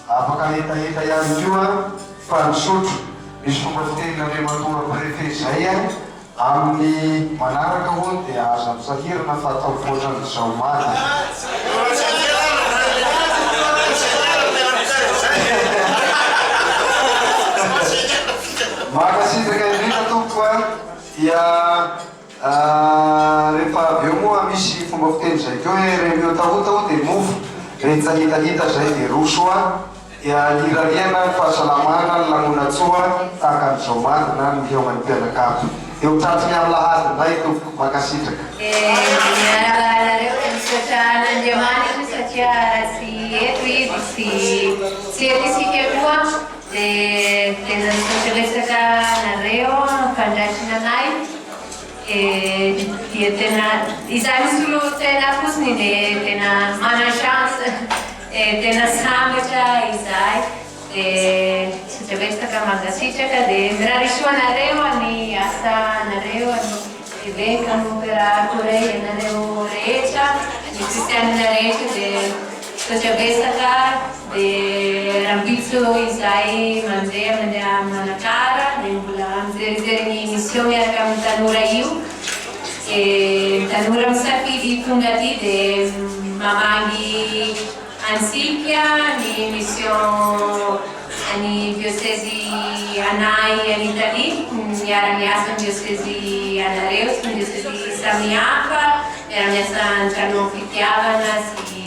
afaka hetaheta ihany koa fa misotro misy fomba fiteny Andriamantora préfet zay amin'ny manaraka hono dia aza misahirana fa atao foatran'izao maty makasitraka indrindra tompo dia rehefa avy eo moa misy fomba fiteny zay keo hoe remeo tahotao dia mofo rehefa hitahita zay dia roso dia lirariana fahasalamana lamonatsoa tahaka an'izao maty na ny heoman'ny mpianakavy eo tratriny amin'ny lahady indray tompo makasitraka miarakanareo misaotra an'Andriamanitra satria raha sy eto izy sy eto isika koa dia tena misaotra resaka anareo fandraisana anay dia tena izaho misy olo tena fotsiny dia tena mana chance tena sambatra izahay dia misaotra resaka mangasitraka dia mirarisoanareo ny asa anareo evento no Correia anareo rehetra ny kristianina rehetra dia misaotra resaka dia rambitso izahay mandeha manakara dia mbola mijery ny mission miaraka amin'ny tanora io tanora misafidy tonga aty dia mamangy ansika ny mission any diocèse anay any Italie miara-miasa ny diocèse anareo sy ny diocèse samihafa miara-miasa ny trano fitiavana sy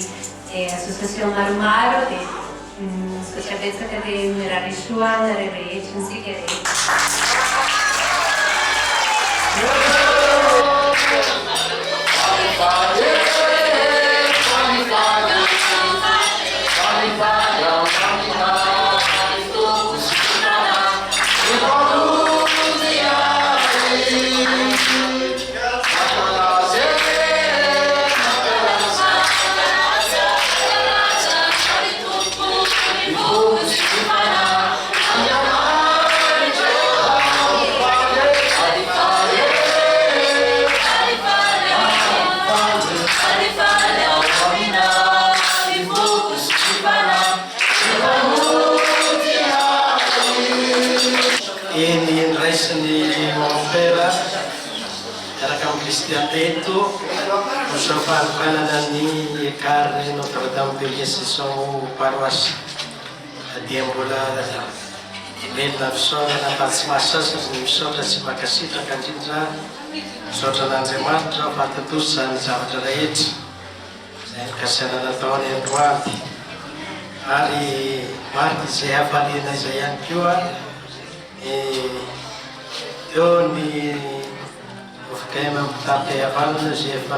association maromaro dia misaotra betsaka dia mirarisoana rehetra ntsika Cristianeto, posso fare Canadani e Carne, Notre Dame de Jésus, paroisse. Andiamo nella sola na Patsmasasa, misaotra tsy makasitraka indrindra, misaotra n'Andriamanitra, fatatosa ny zavatra rehetra, izay nikasiana nataony androany. Ary marika izay hafaliana izay ihany koa, eo ny Kaya mampitampy havalana izay efa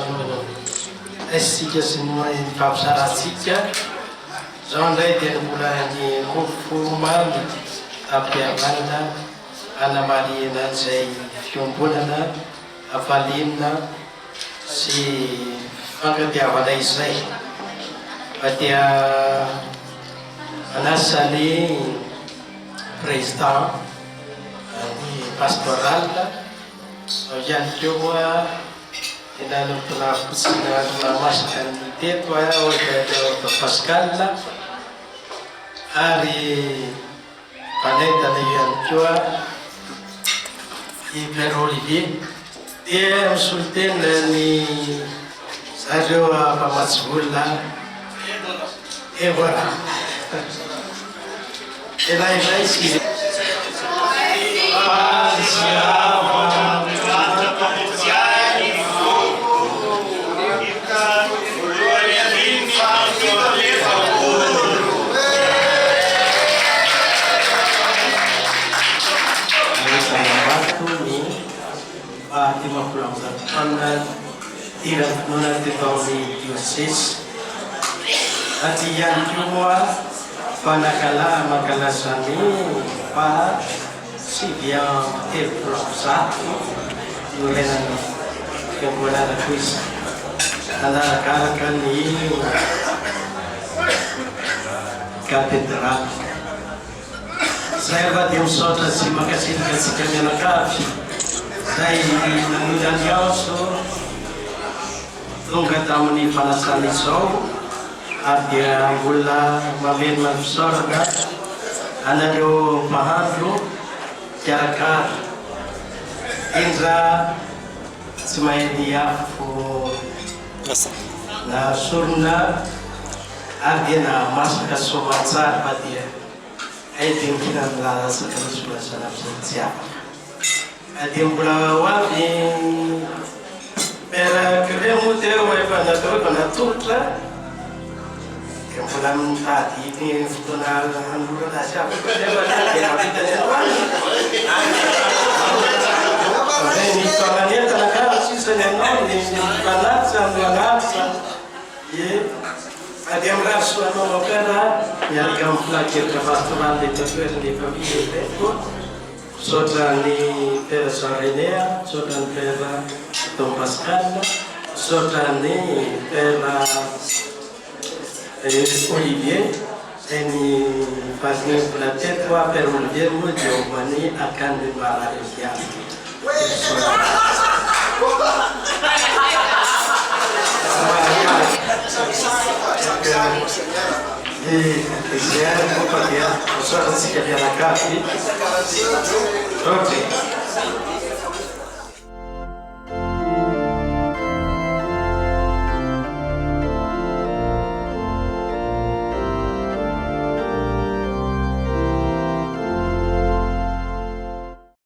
aisitsika sy ny fampisarantsika. Izao indray dia mbola ny mofo mamy tampy havalana hanamariana izay fiombonana, hafalinana sy fankatiavana izay. Fa dia manasa ny président ny pastoral ihany koa tena notona fotsina namasika ny teto ohatra Pascal ary mpanentana ihany koa i Père Olivier dia misolo tena ny zareo mpamatsy olona et voilà elairay sy Tirafnona tentang diocese. Ati yang cuma panakala makalasani pa si dia satu nulenan kemudian kuis antara karakan ini katedral. Saya buat yang saudara terima kasih kami lengkap. Saya mengucapkan yauso tunggu tamani panasani so adia gula mabin mabsorga anado pahadro jarakar indra semaia fu na surna adia na masaka somatsar padia ai pimpinan la sekarang sudah siap adia gula wabin Era queremos ter uma evangelho na tutla, que podemos tadi ini sebenarnya handura dasar. Ini soalnya terkadang sih senang ini panas sangat ada yang rasa mau opera, yang kamu pelajari pastoral di tempat di pabrik itu. Saudara ni Pera Sorenea, saudara Pera Tom Pascal, saudara ni Pera Olivier, ini pasnya pelatih tua Pera Olivier muncul mani akan dibalarkan. Saya bukan dia, saudara sikit dia nak kasih. Okay.